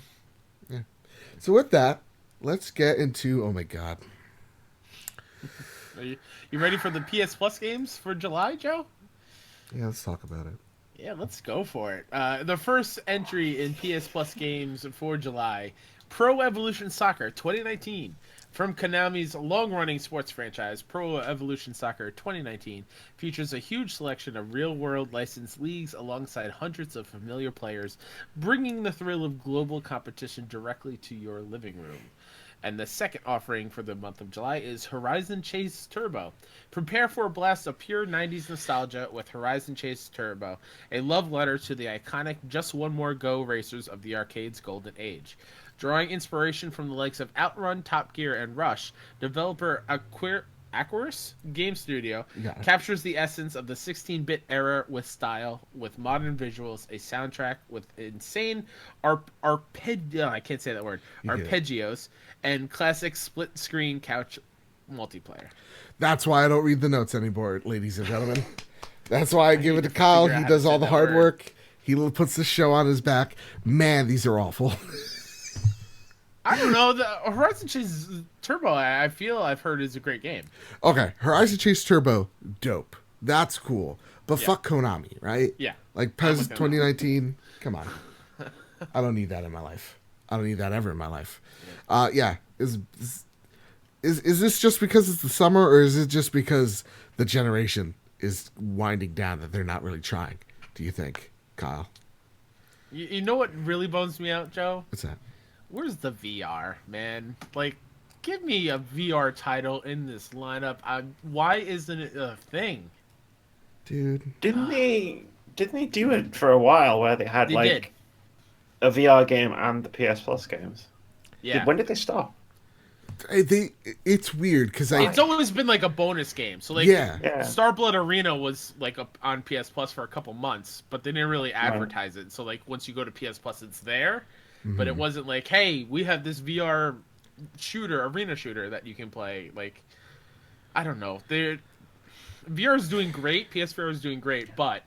Yeah. So with that, let's get into. Oh my God. Are you ready for the PS Plus games for July, Joe? Yeah, let's talk about it. Yeah, let's go for it. The first entry in PS Plus games for July, Pro Evolution Soccer 2019. From Konami's long-running sports franchise, Pro Evolution Soccer 2019 features a huge selection of real-world licensed leagues alongside hundreds of familiar players, bringing the thrill of global competition directly to your living room. And the second offering for the month of July is Horizon Chase Turbo. Prepare for a blast of pure 90s nostalgia with Horizon Chase Turbo, a love letter to the iconic Just One More Go racers of the arcade's golden age. Drawing inspiration from the likes of Outrun, Top Gear, and Rush, developer Aquarius Game Studio captures the essence of the 16-bit era with style, with modern visuals, a soundtrack with insane I can't say that word, arpeggios, and classic split-screen couch multiplayer. That's why I don't read the notes anymore, ladies and gentlemen. That's why I give it to Kyle. figure out He how to does all say the that hard word. work. He puts the show on his back. Man, these are awful. I don't know. The Horizon Chase Turbo, I feel I've heard is a great game. Okay, Horizon Chase Turbo, dope. That's cool. But fuck Konami, right? Yeah. Like I'm PES with Konami. 2019, come on. I don't need that in my life. I don't need that ever in my life. Yeah. Is this just because it's the summer, or is it just because the generation is winding down that they're not really trying? Do you think, Kyle? You know what really bones me out, Joe? What's that? Where's the VR, man? Like, give me a VR title in this lineup. Why isn't it a thing? Dude. Didn't they do it for a while where they had They like did. a VR game and the PS Plus games? Yeah. When did they stop? It's weird because It's always been like a bonus game. So like Yeah. Starblood Arena was like on PS Plus for a couple months, but they didn't really advertise it. So like once you go to PS Plus, it's there, but it wasn't like, hey, we have this VR arena shooter that you can play. Like, I don't know. VR is doing great. PSVR is doing great, but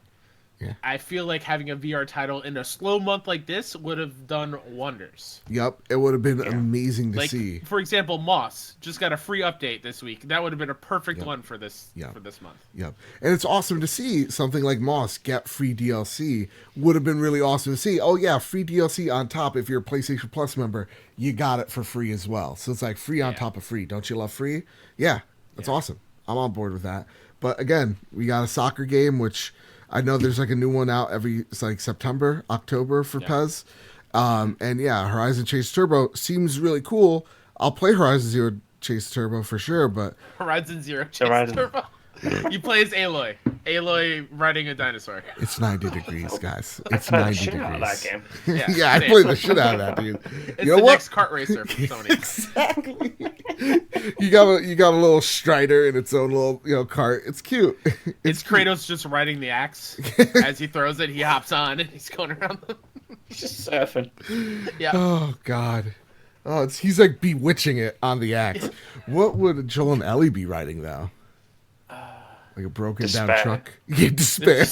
Yeah. I feel like having a VR title in a slow month like this would have done wonders. Yep, it would have been amazing to Like, see. for example, Moss just got a free update this week. That would have been a perfect one for this month. Yep. And it's awesome to see something like Moss get free DLC. Would have been really awesome to see. Oh, yeah, free DLC on top. If you're a PlayStation Plus member, you got it for free as well. So it's like free on top of free. Don't you love free? Yeah, that's awesome. I'm on board with that. But again, we got a soccer game, which I know there's like a new one out it's like September, October for PES. And yeah, Horizon Chase Turbo seems really cool. I'll play Horizon Zero Chase Turbo for sure, but Horizon Zero Chase Turbo. You play as Aloy. Aloy riding a dinosaur. it's 90 degrees, guys. It's I 90 played the shit degrees. out of that game. Yeah, I played the shit out of that, dude. It's You know the what? next kart racer from Sony. Exactly. you got a little Strider in its own little cart. It's cute. It's Kratos just riding the axe. As he throws it, he hops on and he's going around them. He's just surfing. Yeah. Oh God. Oh, he's like bewitching it on the axe. What would Joel and Ellie be riding though? Like a broken down Despair. truck? Yeah, despair.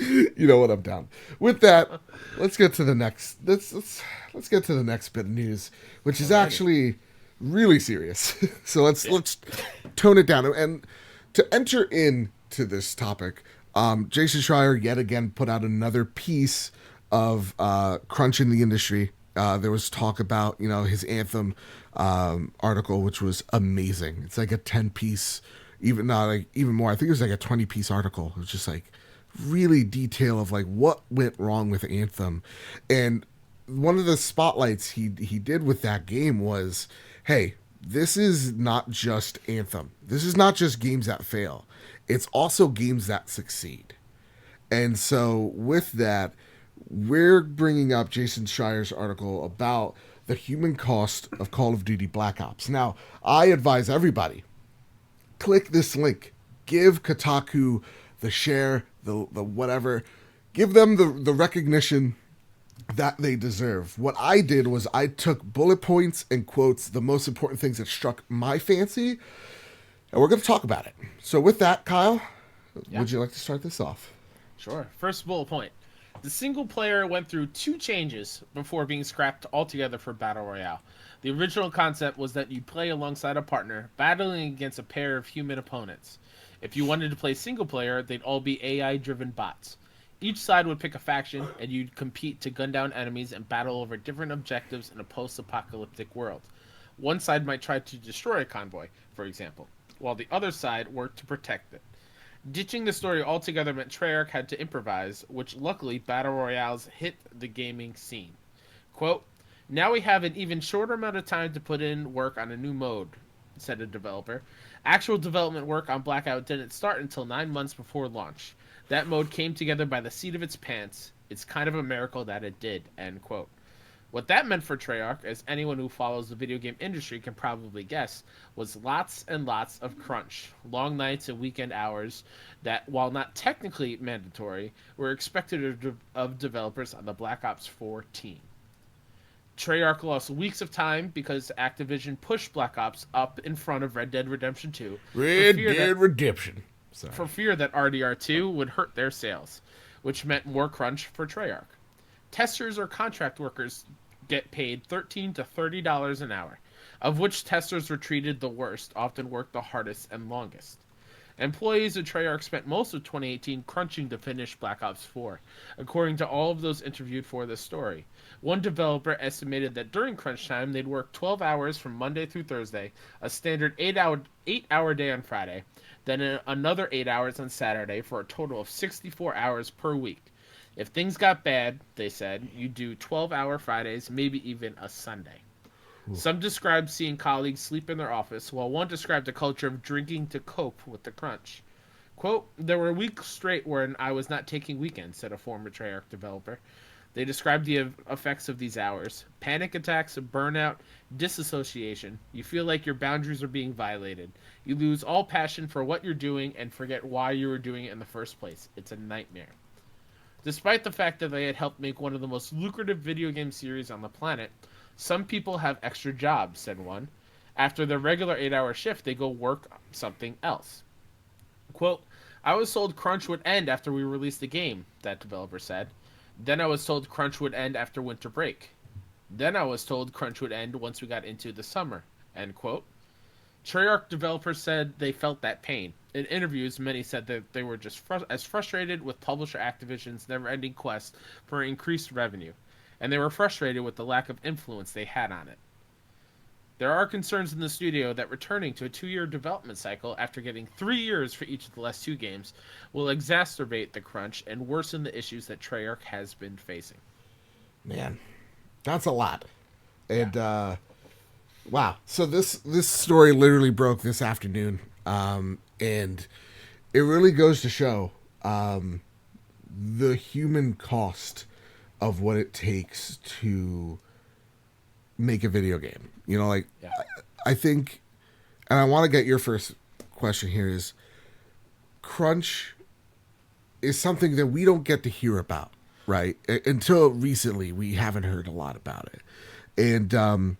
You know what? I'm down. With that, let's get to the next. Let's get to the next bit of news, which is actually really serious. So let's tone it down. And to enter into this topic, Jason Schreier yet again put out another piece of crunch in the industry. There was talk about his Anthem article, which was amazing. It's like a 10-piece, even more. I think it was like a 20-piece article. It was just like really detail of like what went wrong with Anthem. And one of the spotlights he did with that game was, hey, this is not just Anthem. This is not just games that fail. It's also games that succeed. And so with that, we're bringing up Jason Schreier's article about the human cost of Call of Duty Black Ops. Now, I advise everybody, click this link. Give Kotaku the share, the whatever. Give them the recognition that they deserve. What I did was I took bullet points and quotes, the most important things that struck my fancy, and we're going to talk about it. So with that, Kyle, would you like to start this off? Sure. First bullet point. The single player went through 2 changes before being scrapped altogether for Battle Royale. The original concept was that you play alongside a partner, battling against a pair of human opponents. If you wanted to play single player, they'd all be AI-driven bots. Each side would pick a faction, and you'd compete to gun down enemies and battle over different objectives in a post-apocalyptic world. One side might try to destroy a convoy, for example, while the other side worked to protect it. Ditching the story altogether meant Treyarch had to improvise, which luckily Battle Royales hit the gaming scene. Quote, "Now we have an even shorter amount of time to put in work on a new mode," said a developer. Actual development work on Blackout didn't start until 9 months before launch. That mode came together by the seat of its pants. It's kind of a miracle that it did, end quote. What that meant for Treyarch, as anyone who follows the video game industry can probably guess, was lots and lots of crunch, long nights and weekend hours that, while not technically mandatory, were expected of developers on the Black Ops 4 team. Treyarch lost weeks of time because Activision pushed Black Ops up in front of Red Dead Redemption 2 Redemption. for fear that RDR2 would hurt their sales, which meant more crunch for Treyarch. Testers or contract workers get paid $13 to $30 an hour, of which testers were treated the worst, often worked the hardest and longest. Employees of Treyarch spent most of 2018 crunching to finish Black Ops 4, according to all of those interviewed for this story. One developer estimated that during crunch time, they'd work 12 hours from Monday through Thursday, a standard 8-hour day on Friday, then another 8 hours on Saturday for a total of 64 hours per week. If things got bad, they said, you do 12-hour Fridays, maybe even a Sunday. Some described seeing colleagues sleep in their office, while one described a culture of drinking to cope with the crunch. Quote, there were weeks straight when I was not taking weekends, said a former Treyarch developer. They described the effects of these hours. Panic attacks, burnout, disassociation. You feel like your boundaries are being violated. You lose all passion for what you're doing and forget why you were doing it in the first place. It's a nightmare. Despite the fact that they had helped make one of the most lucrative video game series on the planet, some people have extra jobs, said one. After their regular 8-hour shift, they go work something else. Quote, I was told crunch would end after we released the game, that developer said. Then I was told crunch would end after winter break. Then I was told crunch would end once we got into the summer, end quote. Treyarch developers said they felt that pain. In interviews, many said that they were just as frustrated with publisher Activision's never-ending quest for increased revenue, and they were frustrated with the lack of influence they had on it. There are concerns in the studio that returning to a 2-year development cycle after getting 3 years for each of the last 2 games will exacerbate the crunch and worsen the issues that Treyarch has been facing. Man, that's a lot. And, wow. So this story literally broke this afternoon. And it really goes to show the human cost of what it takes to make a video game. You know, like, I think, and I want to get your first question here is, crunch is something that we don't get to hear about, right? Until recently, we haven't heard a lot about it. And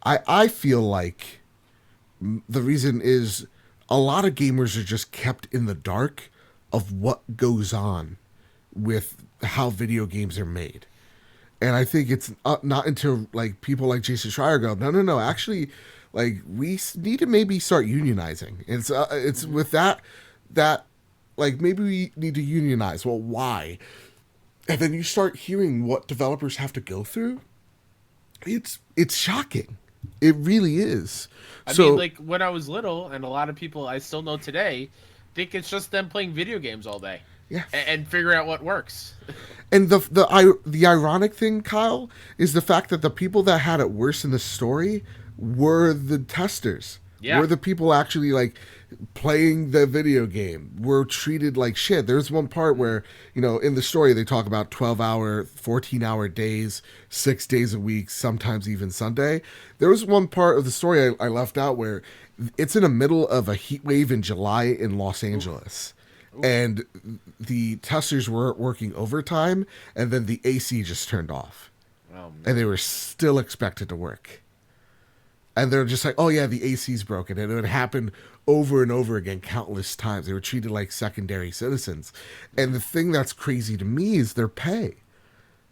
I feel like the reason is a lot of gamers are just kept in the dark of what goes on with how video games are made. And I think it's not until like people like Jason Schreier go, no, actually, like we need to maybe start unionizing. It's with that like maybe we need to unionize. Well, why? And then you start hearing what developers have to go through. It's shocking. It really is. I mean, like when I was little, and a lot of people I still know today think it's just them playing video games all day. Yeah. And figure out what works. And the ironic thing, Kyle, is the fact that the people that had it worse in the story were the testers. Yeah. Were the people actually like playing the video game, were treated like shit. There's one part where, you know, in the story they talk about 12-hour, 14-hour days, 6 days a week, sometimes even Sunday. There was one part of the story I left out where it's in the middle of a heat wave in July in Los Angeles. And the testers were working overtime, and then the AC just turned off. Oh, and they were still expected to work. And they're just like, oh yeah, the AC's broken. And it would happen over and over again, countless times. They were treated like secondary citizens. And the thing that's crazy to me is their pay.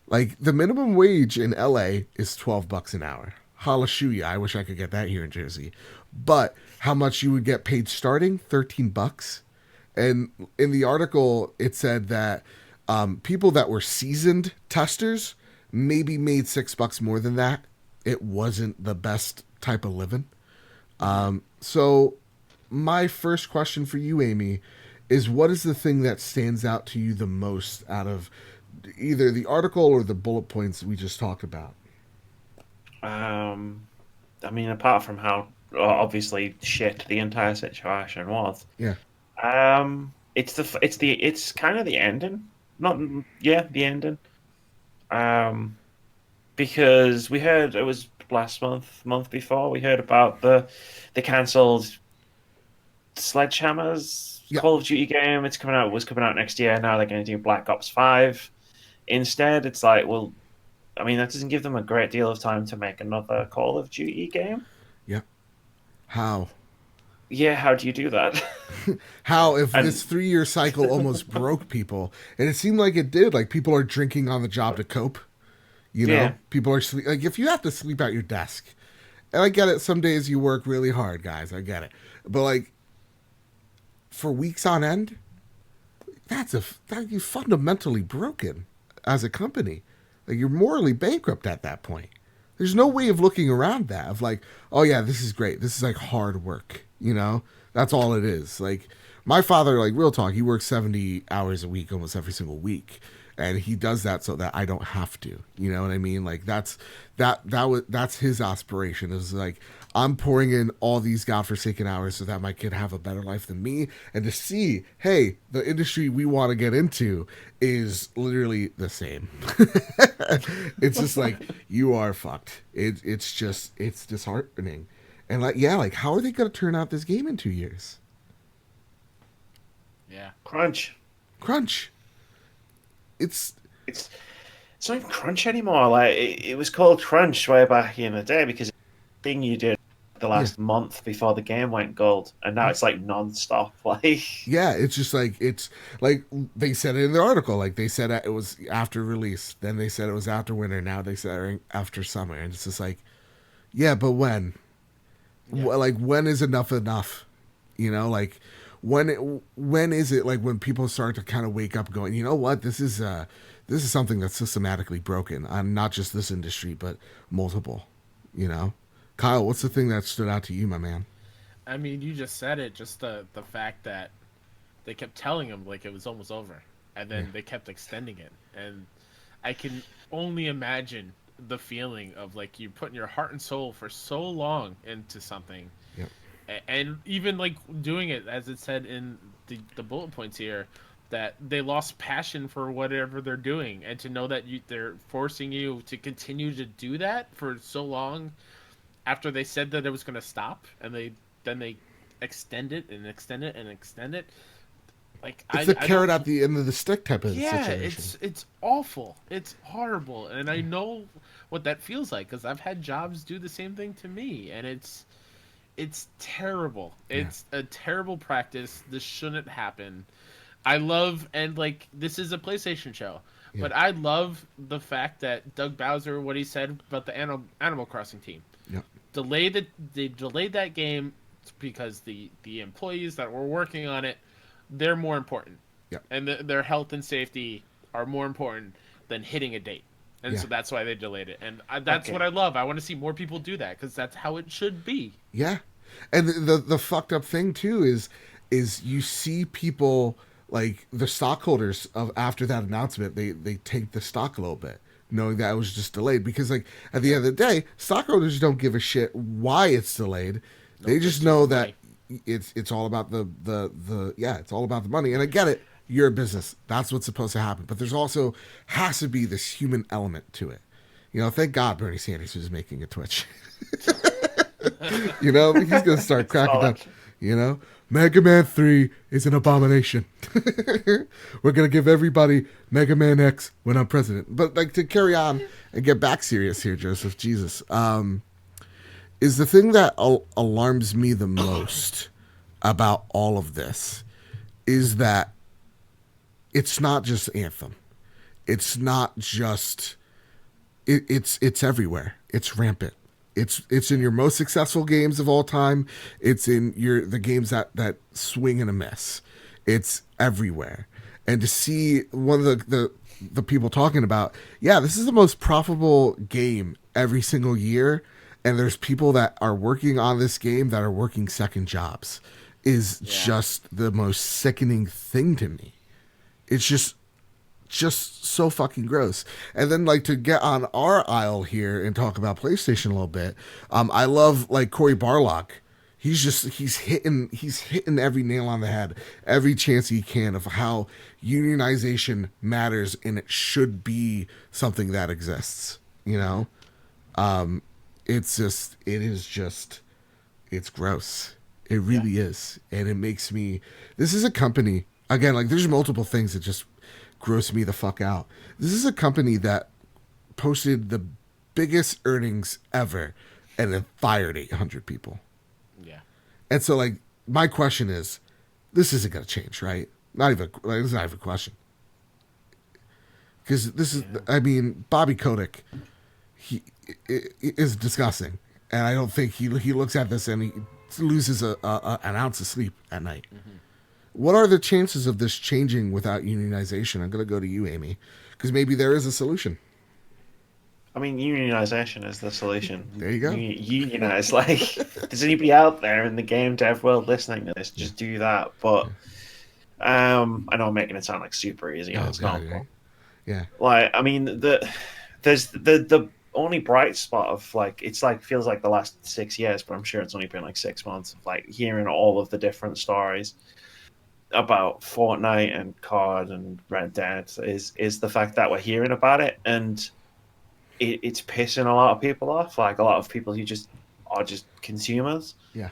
Like, the minimum wage in LA is $12 an hour. Hallelujah. I wish I could get that here in Jersey. But how much you would get paid starting? $13. And in the article, it said that people that were seasoned testers maybe made $6 more than that. It wasn't the best type of living. So my first question for you, Amy, is what is the thing that stands out to you the most out of either the article or the bullet points we just talked about? I mean, apart from how obviously shit the entire situation was. Yeah. It's kind of the ending. The ending. Because we heard it was last month before we heard about the cancelled Sledgehammer's Call of Duty game. Was coming out next year. Now they're going to do Black Ops 5 instead. It's like, well, I mean, that doesn't give them a great deal of time to make another Call of Duty game. Yeah. How? Yeah, how do you do that? How, if this 3-year cycle almost broke people, and it seemed like it did, like people are drinking on the job to cope. You know, people are like, if you have to sleep at your desk, and I get it, some days you work really hard, guys, I get it. But like, for weeks on end, that you fundamentally broken as a company. Like, you're morally bankrupt at that point. There's no way of looking around that of like, oh yeah, this is great. This is like hard work, you know? That's all it is. Like, my father, like, real talk, he works 70 hours a week almost every single week. And he does that so that I don't have to. You know what I mean? Like, that's his aspiration, is like, I'm pouring in all these godforsaken hours so that my kid have a better life than me, and to see, hey, the industry we want to get into is literally the same. It's just like, you are fucked. It's disheartening. And like, yeah, like, how are they going to turn out this game in 2 years? Yeah. Crunch. It's It's not even crunch anymore. Like it was called crunch way back in the day because it's the thing you did the last month before the game went gold, and now it's like non-stop. Like, yeah, it's like they said it in the article. Like, they said it was after release, then they said it was after winter, now they said after summer, and it's just like, yeah, but when? Yeah. Like, when is enough enough? You know, like, when is it, like, when people start to kind of wake up going, you know what, this is something that's systematically broken on not just this industry but multiple, you know? Kyle, what's the thing that stood out to you, my man? I mean, you just said it. Just the fact that they kept telling him like it was almost over, and then they kept extending it. And I can only imagine the feeling of like you putting your heart and soul for so long into something, Yep. and even like doing it as it said in the bullet points here, that they lost passion for whatever they're doing, and to know that they're forcing you to continue to do that for so long after they said that it was going to stop, and they extend it and extend it and extend it. Like, It's the carrot at the end of the stick type of situation. it's awful. It's horrible, and I know what that feels like because I've had jobs do the same thing to me, and it's terrible. It's a terrible practice. This shouldn't happen. I love, and like, this is a PlayStation show, but I love the fact that Doug Bowser, what he said about the Animal Crossing team. Yep. They delayed that game because the employees that were working on it, they're more important. Yep. And their health and safety are more important than hitting a date. And so that's why they delayed it. And that's what I love. I want to see more people do that because that's how it should be. Yeah. And the fucked up thing too is you see people, like the stockholders of after that announcement, they take the stock a little bit, knowing that it was just delayed, because like at the end of the day, stockholders don't give a shit why it's delayed. They just know that it's all about the it's all about the money. And I get it, you're a business, that's what's supposed to happen, but there's also has to be this human element to it. You know, thank God Bernie Sanders was making a Twitch. You know, he's gonna start cracking down. You know, Mega Man 3 is an abomination. We're gonna give everybody Mega Man X when I'm president. But like, to carry on and get back serious here, Joseph, Jesus, is the thing that alarms me the most about all of this is that it's not just Anthem. It's not just it's everywhere. It's rampant. It's in your most successful games of all time. It's in the games that swing and a miss. It's everywhere. And to see one of the people talking about, yeah, this is the most profitable game every single year, and there's people that are working on this game that are working second jobs, is just the most sickening thing to me. It's just so fucking gross. And then, like, to get on our aisle here and talk about PlayStation a little bit, I love, like, Cory Barlog. He's hitting every nail on the head, every chance he can, of how unionization matters and it should be something that exists. You know, it's gross. It really is, and it makes me. This is a company, again, like, there's multiple things that just gross me the fuck out. This is a company that posted the biggest earnings ever and then fired 800 people. Yeah. And so, like, my question is, this isn't going to change, right? This is not even a question. Because this is, I mean, Bobby Kotick, he is disgusting. And I don't think he looks at this and he loses an ounce of sleep at night. What are the chances of this changing without unionization? I'm going to go to you, Amy, because maybe there is a solution. I mean, unionization is the solution. There you go. Unionize. Like, if there's anybody out there in the game dev world listening to this, just do that. But I know I'm making it sound like super easy. Oh, It's God, not. right? Yeah. Like, I mean, there's the only bright spot of like it's like feels like the last 6 years, but I'm sure it's only been like 6 months of like hearing all of the different stories about Fortnite and COD and Red Dead is the fact that we're hearing about it, and it's pissing a lot of people off. Like a lot of people who just are just consumers. Yeah.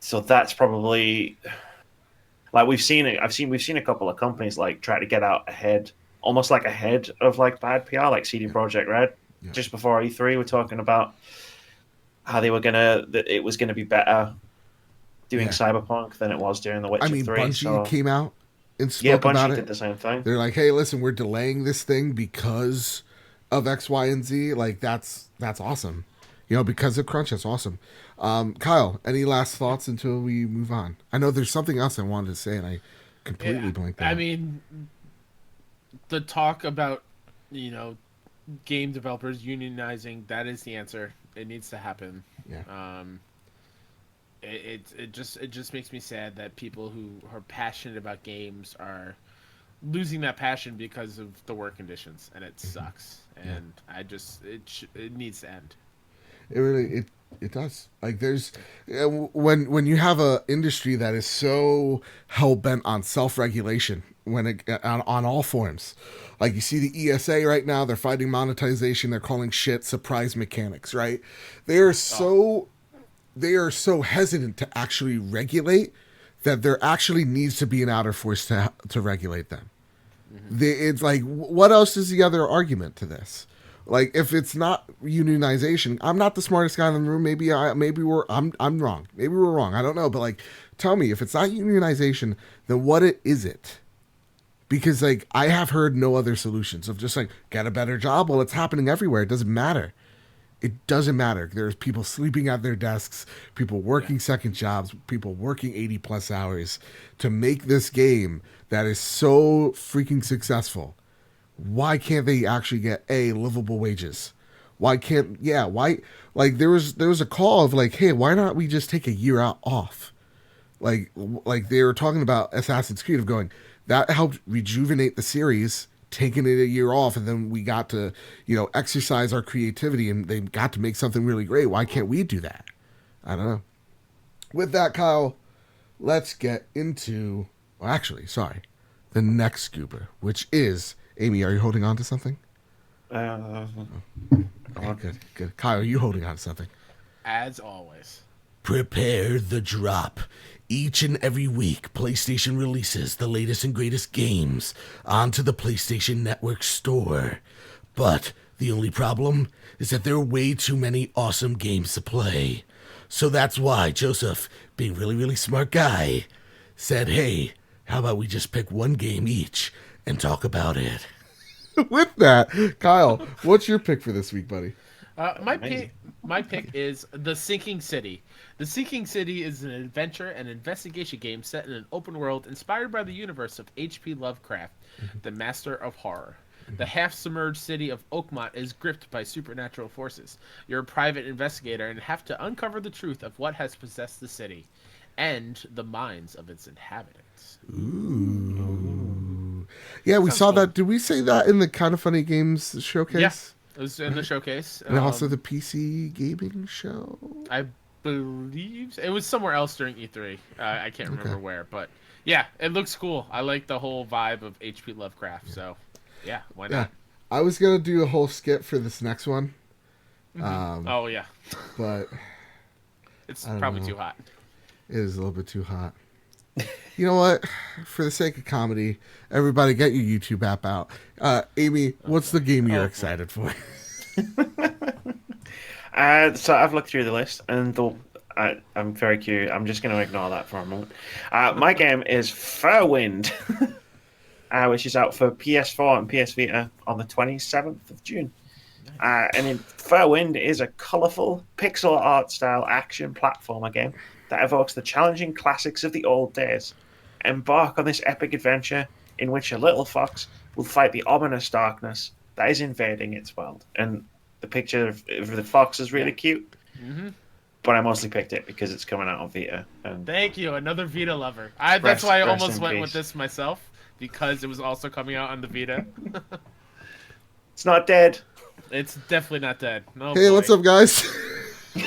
So that's probably like we've seen it. We've seen a couple of companies like try to get out ahead, almost like ahead of like bad PR, like CD Projekt Red. Yeah. Just before E3, we're talking about how it was gonna be better doing Cyberpunk than it was doing The Witcher 3. Bungie came out and Yeah, spoke about Bungie it. did the same thing. They're like, "Hey, listen, we're delaying this thing because of X, Y, and Z." Like that's awesome. Because of crunch, that's awesome. Kyle, any last thoughts until we move on? I know there's something else I wanted to say, and I completely blanked out. I mean, the talk about game developers unionizing, that is the answer. It needs to happen. Yeah. It just makes me sad that people who are passionate about games are losing that passion because of the work conditions, and it sucks. And it needs to end. It really it does. Like there's when you have a industry that is so hell bent on self-regulation on all forms. Like you see the ESA right now, they're fighting monetization, they're calling shit surprise mechanics, right? They are so hesitant to actually regulate that there actually needs to be an outer force to regulate them. It's like, what else is the other argument to this? Like, if it's not unionization, I'm not the smartest guy in the room. Maybe I'm wrong. Maybe we're wrong. I don't know. But like, tell me, if it's not unionization, then what is it? Because like, I have heard no other solutions of just like, get a better job. Well, it's happening everywhere. It doesn't matter. It doesn't matter. There's people sleeping at their desks, people working second jobs, people working 80 plus hours to make this game that is so freaking successful. Why can't they actually get livable wages? Why like there was a call of like, hey, why not we just take a year off? Like they were talking about Assassin's Creed of going, that helped rejuvenate the series, taking it a year off, and then we got to, exercise our creativity and they got to make something really great. Why can't we do that? I don't know. With that, Kyle, let's get into, the next scooper, which is, Amy, are you holding on to something? Good. Kyle, are you holding on to something? As always. Prepare the drop. Each and every week, PlayStation releases the latest and greatest games onto the PlayStation Network store. But the only problem is that there are way too many awesome games to play. So that's why Joseph, being really, really smart guy, said, hey, how about we just pick one game each and talk about it? With that, Kyle, what's your pick for this week, buddy? My pick is The Sinking City. The Sinking City is an adventure and investigation game set in an open world inspired by the universe of H.P. Lovecraft, the master of horror. The half-submerged city of Oakmont is gripped by supernatural forces. You're a private investigator and have to uncover the truth of what has possessed the city and the minds of its inhabitants. Ooh. Yeah, we saw that. Did we say that in the Kind of Funny Games showcase? Yeah, it was in the showcase. And also the PC gaming show? I believe it was somewhere else during E3. I can't remember where, but yeah, it looks cool. I like the whole vibe of H.P. Lovecraft, so yeah, why not? I was going to do a whole skip for this next one. Oh, yeah. But it's probably too hot. It is a little bit too hot. You know what? For the sake of comedy, everybody get your YouTube app out. Amy, what's the game you're excited for? So I've looked through the list, and I'm very curious. I'm just going to ignore that for a moment. My game is Fairwind, which is out for PS4 and PS Vita on the 27th of June. And Fairwind is a colourful pixel art style action platformer game that evokes the challenging classics of the old days. embark on this epic adventure in which a little fox will fight the ominous darkness that is invading its world. And the picture of the fox is really cute. Mm-hmm. But I mostly picked it because it's coming out on Vita. And Thank you, another Vita lover. That's why I rest almost in went peace. with this myself, because it was also coming out on the Vita. it's not dead. It's definitely not dead. No. Hey, what's up, guys?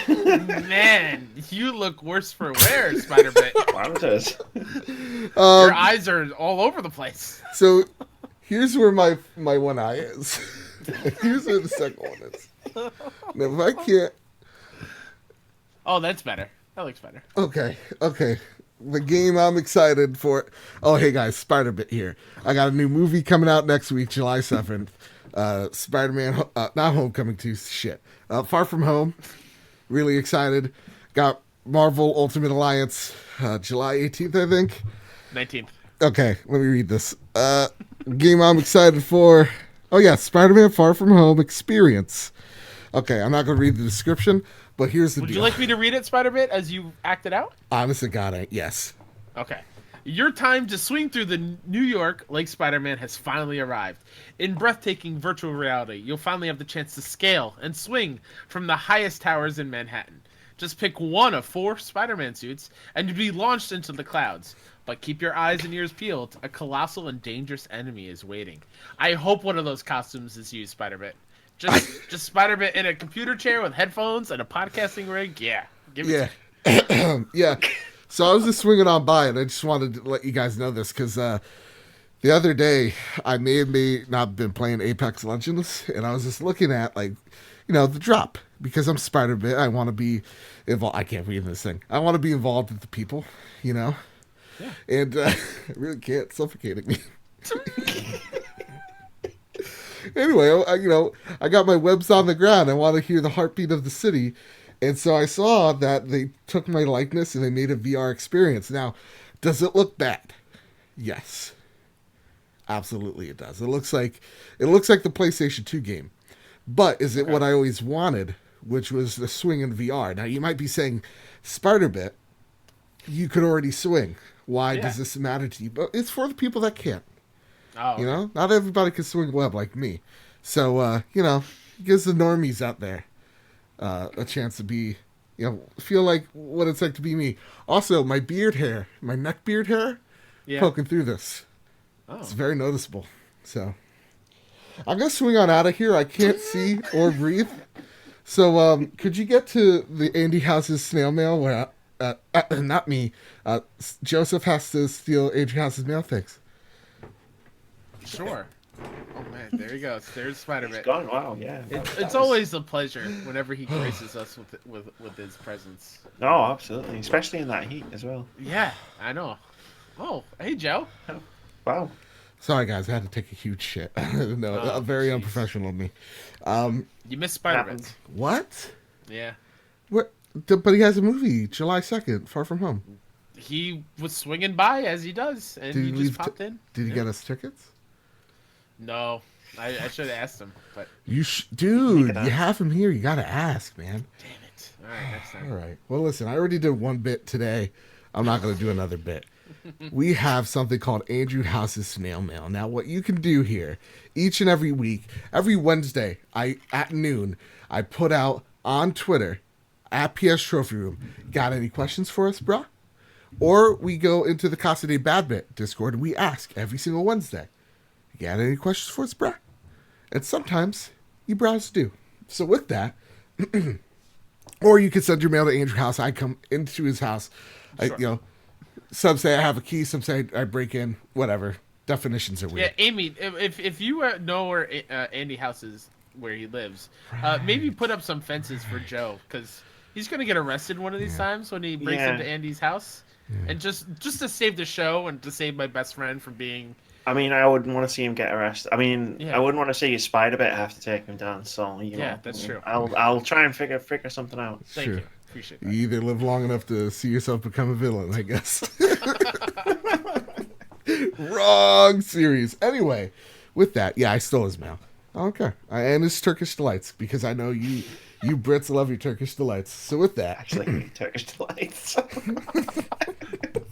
Man, you look worse for wear, Spider-Man. Wow, it is. Your eyes are all over the place. So here's where my one eye is. Here's where the second one is. Now, if I can't. Oh, that's better. That looks better. Okay. The game I'm excited for. Oh, hey guys, Spider-Bit here. I got a new movie coming out next week, July 7th. Spider-Man, not Homecoming 2, shit. Far From Home. Really excited. Got Marvel Ultimate Alliance, July 18th, I think. 19th. Okay, let me read this. Game I'm excited for. Oh yeah, Spider-Man Far From Home Experience. Okay, I'm not going to read the description, but here's the Would deal. you like me to read it, Spider-Bit, as you act it out? Honest to God, yes. Okay. Your time to swing through the New York like Spider-Man has finally arrived. In breathtaking virtual reality, you'll finally have the chance to scale and swing from the highest towers in Manhattan. Just pick one of 4 Spider-Man suits, and you'll be launched into the clouds. But keep your eyes and ears peeled. A colossal and dangerous enemy is waiting. I hope one of those costumes is you, Spider-Bit. Just Spider-Bit in a computer chair with headphones and a podcasting rig. Yeah. Give it to me. Yeah. So I was just swinging on by, and I just wanted to let you guys know this, because the other day, I may not have been playing Apex Legends, and I was just looking at, like, the drop. Because I'm Spider-Bit, I want to be involved. I can't read this thing. I want to be involved with the people, Yeah. And I really can't. It's suffocating me. Anyway, I got my webs on the ground. I want to hear the heartbeat of the city. And so I saw that they took my likeness and they made a VR experience. Now, does it look bad? Yes. Absolutely it does. It looks like the PlayStation 2 game. But is it what I always wanted, which was the swing in VR? Now, you might be saying, Spider-Bit, you could already swing. Why does this matter to you? But it's for the people that can't. Oh. Not everybody can swing web like me. So, gives the normies out there a chance to be, feel like what it's like to be me. Also, my neck beard hair, poking through this. Oh. It's very noticeable. So, I'm going to swing on out of here. I can't see or breathe. So, could you get to the Andy House's snail mail where, not me, Joseph has to steal Andrew House's mail? Thanks. Sure. Oh man, there he goes. There's Spider-Man. It's gone. Wow, yeah. It's always a pleasure whenever he graces us with his presence. No, absolutely. Especially in that heat as well. Yeah, I know. Oh, hey Joe. Wow. Sorry, guys. I had to take a huge shit. No, very unprofessional of me. You missed Spider-Man. Happened. What? Yeah. What? But he has a movie, July 2nd, Far From Home. He was swinging by as he does, and he just popped in. Did he get us tickets? No, I should have asked him, but Dude, you have him here. You gotta ask, man. damn it. All right, next time. All right. Well, listen, I already did one bit today. I'm not gonna do another bit. We have something called Andrew House's Snail Mail. Now, what you can do here, each and every week, every Wednesday, at noon, I put out on Twitter at PS Trophy Room. Got any questions for us, bruh? Or we go into the Casa de Bad Bit Discord and we ask every single Wednesday. You got any questions for us, bruh? And sometimes you browse do. So with that, or you can send your mail to Andrew House. I come into his house. Sure. Some say I have a key. Some say I break in. Whatever. Definitions are weird. Yeah, Amy, if you know where Andy House is, where he lives, maybe put up some fences for Joe, because he's gonna get arrested one of these times when he breaks into Andy's house. And just to save the show and to save my best friend from being. I mean, I wouldn't want to see him get arrested. I mean, I wouldn't want to see Spider-Bit have to take him down. So you know, that's true. I'll try and figure something out. Thank you. Appreciate that. You either live long enough to see yourself become a villain, I guess. Wrong series. Anyway, with that, I stole his mail. Okay. And his Turkish delights, because I know you Brits love your Turkish delights. So with that, Actually, Turkish delights.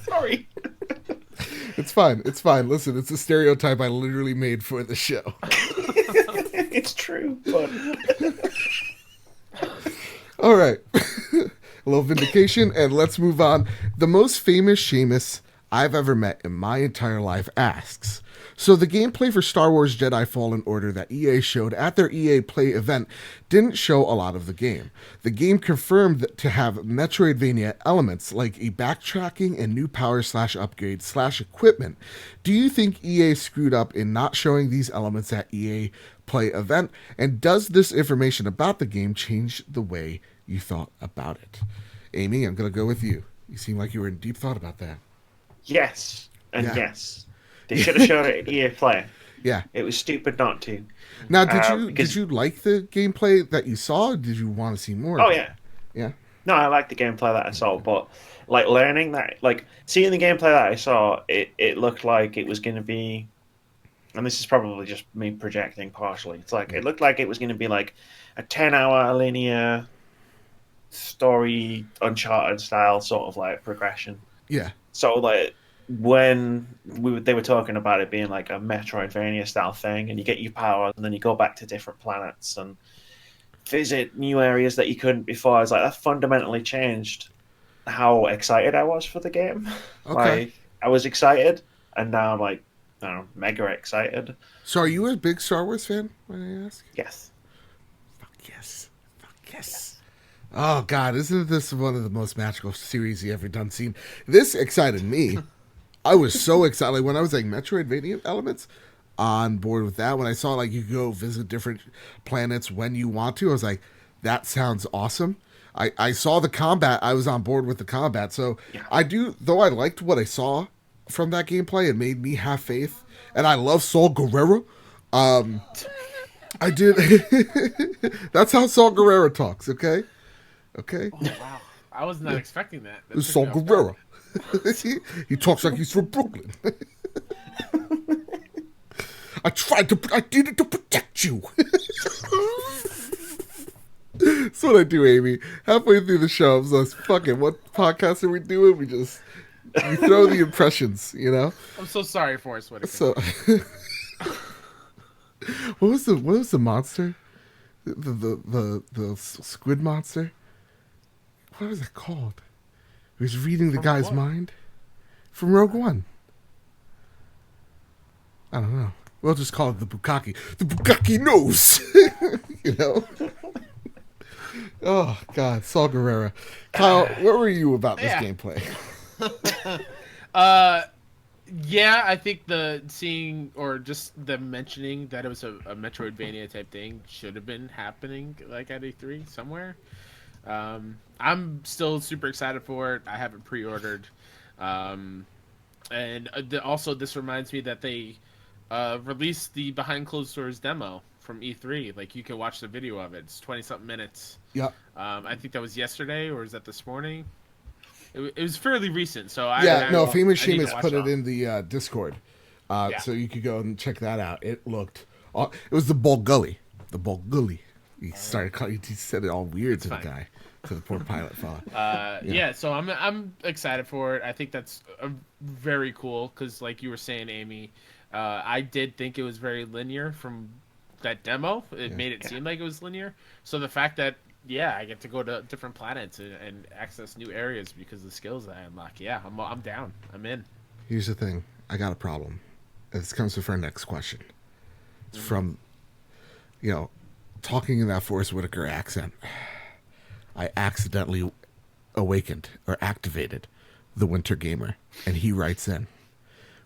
Sorry. fine. It's fine. Listen, it's a stereotype I literally made for the show. It's true, but All right. A little vindication, and let's move on. The most famous Seamus I've ever met in my entire life asks, so the gameplay for Star Wars Jedi Fallen Order that EA showed at their EA Play event didn't show a lot of the game. The game confirmed to have Metroidvania elements like a backtracking and new power/upgrade/equipment. Do you think EA screwed up in not showing these elements at EA Play event? And does this information about the game change the way you thought about it? Amy, I'm going to go with you. You seem like you were in deep thought about that. yes and Yeah. yes. They should have showed it at EA Play. Yeah. It was stupid not to. Now, did because- you like the gameplay that you saw? Or did you want to see more? Oh of it? yeah. Yeah. No, I like the gameplay that I saw, but like learning that, like seeing the gameplay that I saw, it looked like it was going to be, and this is probably just me projecting partially. It's like it looked like it was going to be like a 10-hour linear story, Uncharted style sort of like progression. Yeah. So like when they were talking about it being like a Metroidvania style thing, and you get your powers, and then you go back to different planets and visit new areas that you couldn't before. I was like, that fundamentally changed how excited I was for the game. Okay. Like, I was excited, and now I'm like, I don't know, mega excited. So are you a big Star Wars fan, may I ask? Yes. Fuck yes. Fuck yes. Oh, God, isn't this one of the most magical series you ever done seen? This excited me. I was so excited. Like, when I was like, Metroidvania elements, on board with that. When I saw, like, you go visit different planets when you want to, I was like, that sounds awesome. I saw the combat. I was on board with the combat. So Yeah. I liked what I saw from that gameplay. It made me have faith. And I love Saul Guerrero. I did. That's how Saul Guerrero talks, okay? Okay? Oh, wow. I was not expecting that. That It's took Saul me off Guerrero. guard. He talks like he's from Brooklyn. I did it to protect you. That's what I do, Amy. Halfway through the show, I was like, fuck it, what podcast are we doing? We throw the impressions, you know? I'm so sorry, Forrest Whitaker. So, what was the monster? The squid monster? What was it called? He was reading the From guy's what? mind from Rogue One. I don't know. We'll just call it the Bukkake. The Bukkake knows. You know? Oh, God. Saul Guerrero. Kyle, what were you about this Yeah. gameplay? Yeah, I think the seeing or just the mentioning that it was a Metroidvania type thing should have been happening like at E3 somewhere. I'm still super excited for it. I have it pre-ordered. And also this reminds me that they released the behind closed doors demo from E3. Like you can watch the video of it. It's 20-something minutes. Yep. I think that was yesterday, or is that this morning? It was fairly recent, so Famous I need to Seamus watch put it it in the Discord, Yeah. so you could go and check that out. It looked, it was the Bulgully. He started calling. He said it all weird to the fine. guy, to the poor pilot fella. Yeah, so I'm excited for it. I think that's very cool because, like you were saying, Amy, I did think it was very linear from that demo. It made it seem like it was linear. So the fact that I get to go to different planets and access new areas because of the skills that I unlock. Yeah, I'm down. I'm in. Here's the thing. I got a problem. This comes with our next question. It's from, talking in that Forrest Whitaker accent. I accidentally awakened or activated the Winter Gamer, and he writes in,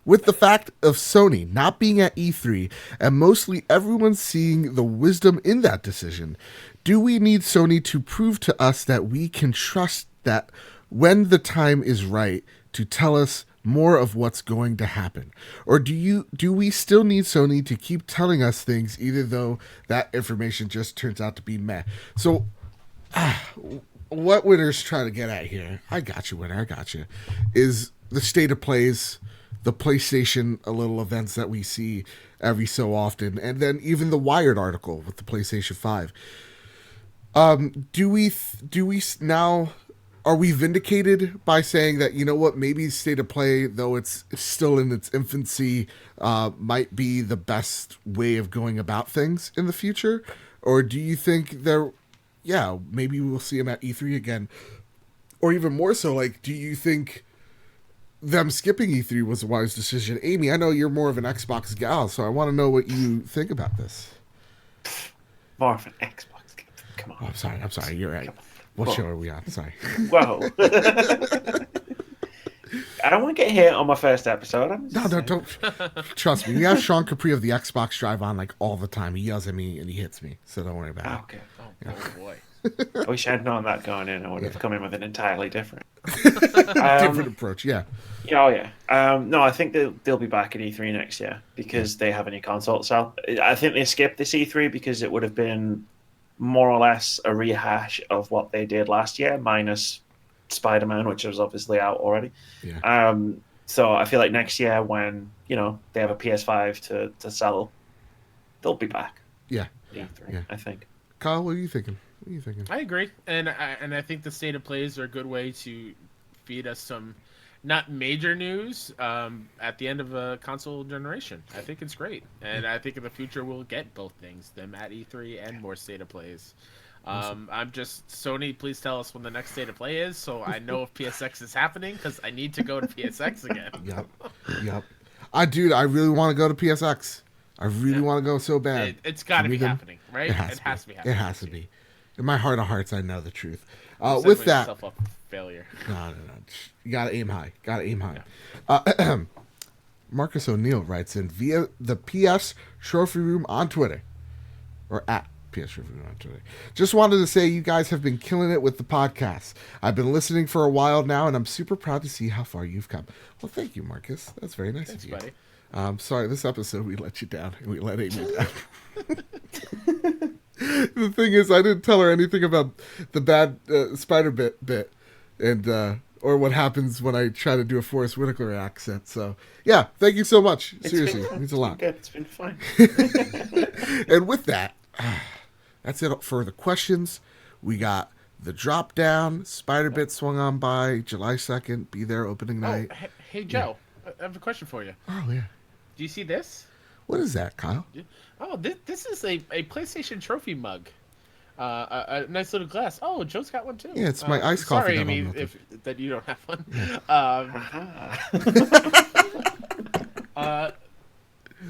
with the fact of Sony not being at E3 and mostly everyone seeing the wisdom in that decision, do we need Sony to prove to us that we can trust that when the time is right to tell us more of what's going to happen? Or do we still need Sony to keep telling us things even though that information just turns out to be meh? So what Winter's trying to get at here, I got you, Winter, I got you, is the state of plays, the PlayStation little events that we see every so often, and then even the Wired article with the PlayStation 5. Do we now are we vindicated by saying that, you know what, maybe State of Play, though it's still in its infancy, might be the best way of going about things in the future? Or do you think maybe we'll see them at E3 again? Or even more so, like, do you think them skipping E3 was a wise decision? Amy, I know you're more of an Xbox gal, so I want to know what you think about this. More of an Xbox game. Come on. Oh, I'm sorry. You're right. What show are we on? Sorry. Whoa. I don't want to get hit on my first episode. No, don't. Trust me. We have Sean Capri of the Xbox Drive on like all the time. He yells at me and he hits me, so don't worry about it. Okay. Oh boy. I wish I'd known that going in. I would have come in with an entirely different Different approach, yeah. Oh, yeah. No, I think they'll be back at E3 next year because they have a new console. So I think they skipped this E3 because it would have been more or less a rehash of what they did last year, minus Spider-Man, which was obviously out already. Yeah. So I feel like next year when, they have a PS5 to sell, they'll be back. Yeah. E3, Yeah. I think. Kyle, what are you thinking? I agree, and I think the State of Plays are a good way to feed us some, not major news, at the end of a console generation. I think it's great, and I think in the future we'll get both things, them at E3 and more State of Plays. I'm just Sony. Please tell us when the next State of Play is, so I know if PSX is happening, because I need to go to PSX again. Yep. I really want to go to PSX. I really want to go so bad. It's got to be happening, right? It has to be happening. It has to be. In my heart of hearts, I know the truth. With that, yourself up for failure. No. You gotta aim high. Yeah. Marcus O'Neill writes in via the PS Trophy Room on Twitter, or at PS Trophy Room on Twitter. Just wanted to say you guys have been killing it with the podcast. I've been listening for a while now, and I'm super proud to see how far you've come. Well, thank you, Marcus. That's very nice of you. Buddy. Sorry, this episode we let you down, and we let Amy down. The thing is, I didn't tell her anything about the bad spider bit, and or what happens when I try to do a Forrest Whitaker accent. So, yeah, thank you so much. Seriously, it means a lot. It's been fun. And with that, that's it for the questions. We got the drop down. Spider bit swung on by July 2nd. Be there opening night. Hey Joe, I have a question for you. Oh yeah. Do you see this? What is that, Kyle? Oh, this is a PlayStation trophy mug. A nice little glass. Oh, Joe's got one too. Yeah, it's my iced coffee. Sorry, Amy, that you don't have one.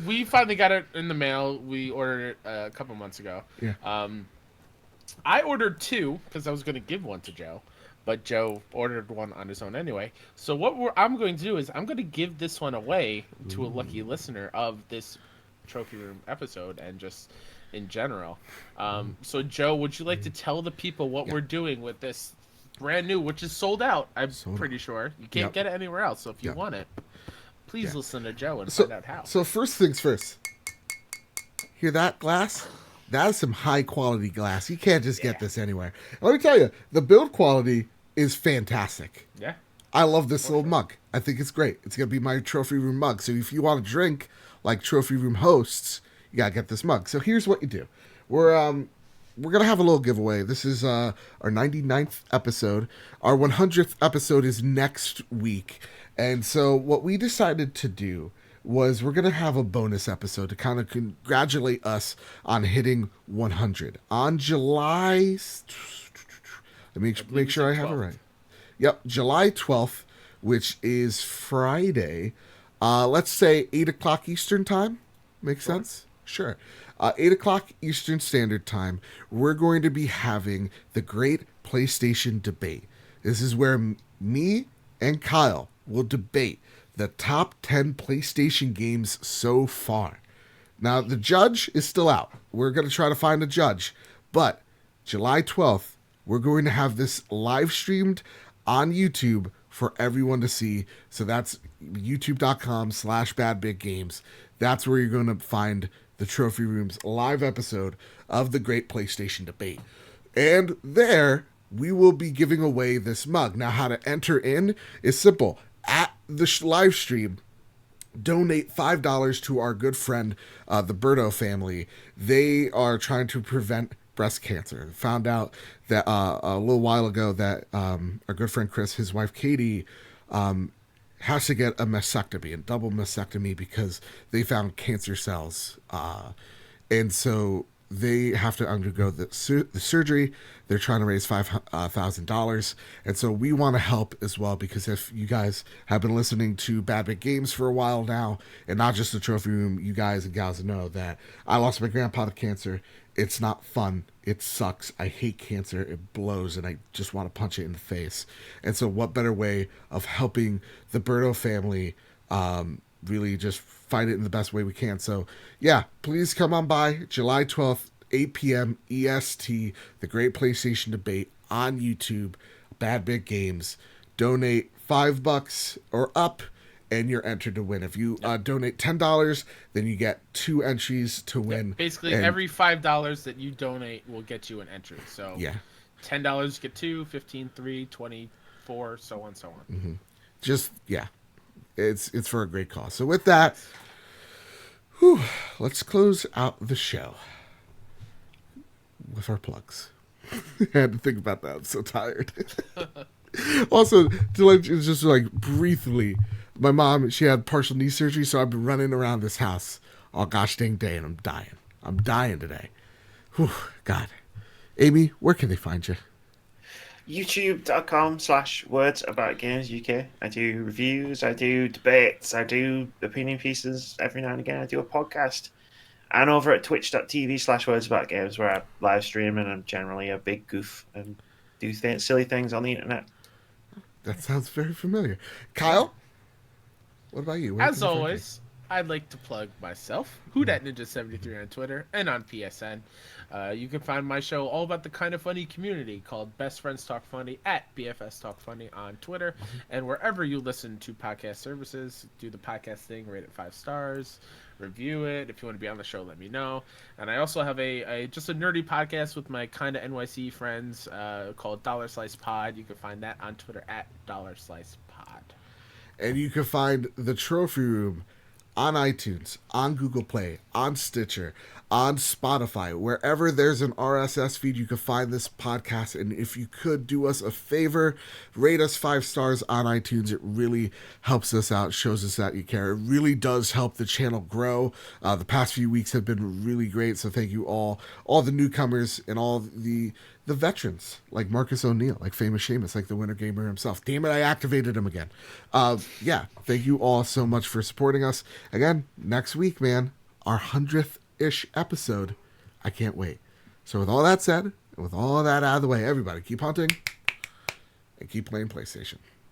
We finally got it in the mail. We ordered it a couple months ago. Yeah. I ordered two because I was going to give one to Joe, but Joe ordered one on his own anyway. So what I'm going to do is I'm going to give this one away to a lucky listener of this Trophy Room episode and just in general. So Joe, would you like to tell the people what we're doing with this brand new, which is sold out? I'm pretty sure you can't get it anywhere else. So if you want it, please listen to Joe and find out how. So first things first. Hear that glass? That is some high quality glass. You can't just get this anywhere. Let me tell you, the build quality is fantastic. Yeah. I love this little mug. I think it's great. It's going to be my Trophy Room mug. So if you want to drink like Trophy Room hosts, you got to get this mug. So here's what you do. We're going to have a little giveaway. This is our 99th episode. Our 100th episode is next week. And so what we decided to do was we're going to have a bonus episode to kind of congratulate us on hitting 100. On July... Let me make sure I have it right. Yep, July 12th, which is Friday. Let's say 8 o'clock Eastern time. Make sense? Sure. 8 o'clock Eastern Standard Time, we're going to be having the Great PlayStation Debate. This is where me and Kyle will debate the top 10 PlayStation games so far. Now, the judge is still out. We're going to try to find a judge. But July 12th, we're going to have this live streamed on YouTube for everyone to see. So that's youtube.com/badbiggames. That's where you're going to find the Trophy Room's live episode of the Great PlayStation Debate. And there, we will be giving away this mug. Now, how to enter in is simple. At the live stream, donate $5 to our good friend, the Birdo family. They are trying to prevent breast cancer. Found out that a little while ago that our good friend Chris, his wife Katie, has to get a mastectomy, a double mastectomy, because they found cancer cells. And so they have to undergo the surgery. They're trying to raise $5,000. And so we want to help as well, because if you guys have been listening to Bad Bit Games for a while now, and not just the Trophy Room, you guys and gals know that I lost my grandpa to cancer. It's not fun. It sucks. I hate cancer. It blows, and I just want to punch it in the face. And so what better way of helping the Berto family really just find it in the best way we can. So, yeah, please come on by July 12th, 8 p.m. EST, the Great PlayStation Debate on YouTube, Bad Bit Games. Donate $5 or up, and you're entered to win. If you donate $10, then you get 2 entries to win. Basically, every $5 that you donate will get you an entry. So, yeah, $10 get 2, 15 3, 24, so on, so on. Mm-hmm. Just it's for a great cause. So with that, let's close out the show with our plugs. I had to think about that. I'm so tired. Also, to let you just like briefly, my mom, she had partial knee surgery, so I've been running around this house all gosh dang day, and I'm dying. I'm dying today. Whew, God. Amy, where can they find you? youtube.com/wordsaboutgamesuk. I do reviews, I do debates, I do opinion pieces every now and again. I do a podcast. And over at twitch.tv/wordsaboutgames, where I live stream, and I'm generally a big goof and do silly things on the internet. That sounds very familiar. Kyle, what about you? As always, I'd like to plug myself, WhoDatNinja73 on Twitter and on PSN. You can find my show all about the kind of funny community called Best Friends Talk Funny at BFS Talk Funny on Twitter. And wherever you listen to podcast services, do the podcast thing, rate it 5 stars, review it. If you want to be on the show, let me know. And I also have just a nerdy podcast with my kind of NYC friends called Dollar Slice Pod. You can find that on Twitter at Dollar Slice Pod. And you can find the Trophy Room on iTunes, on Google Play, on Stitcher, on Spotify. Wherever there's an RSS feed, you can find this podcast. And if you could do us a favor, rate us 5 stars on iTunes. It really helps us out, shows us that you care. It really does help the channel grow. The past few weeks have been really great, so thank you all the newcomers and all the veterans, like Marcus O'Neill, like Famous Seamus, like the Winter Gamer himself. Damn it, I activated him again. Yeah, thank you all so much for supporting us. Again, next week, man, our 100th-ish episode. I can't wait. So with all that said, and with all that out of the way, everybody keep hunting and keep playing PlayStation.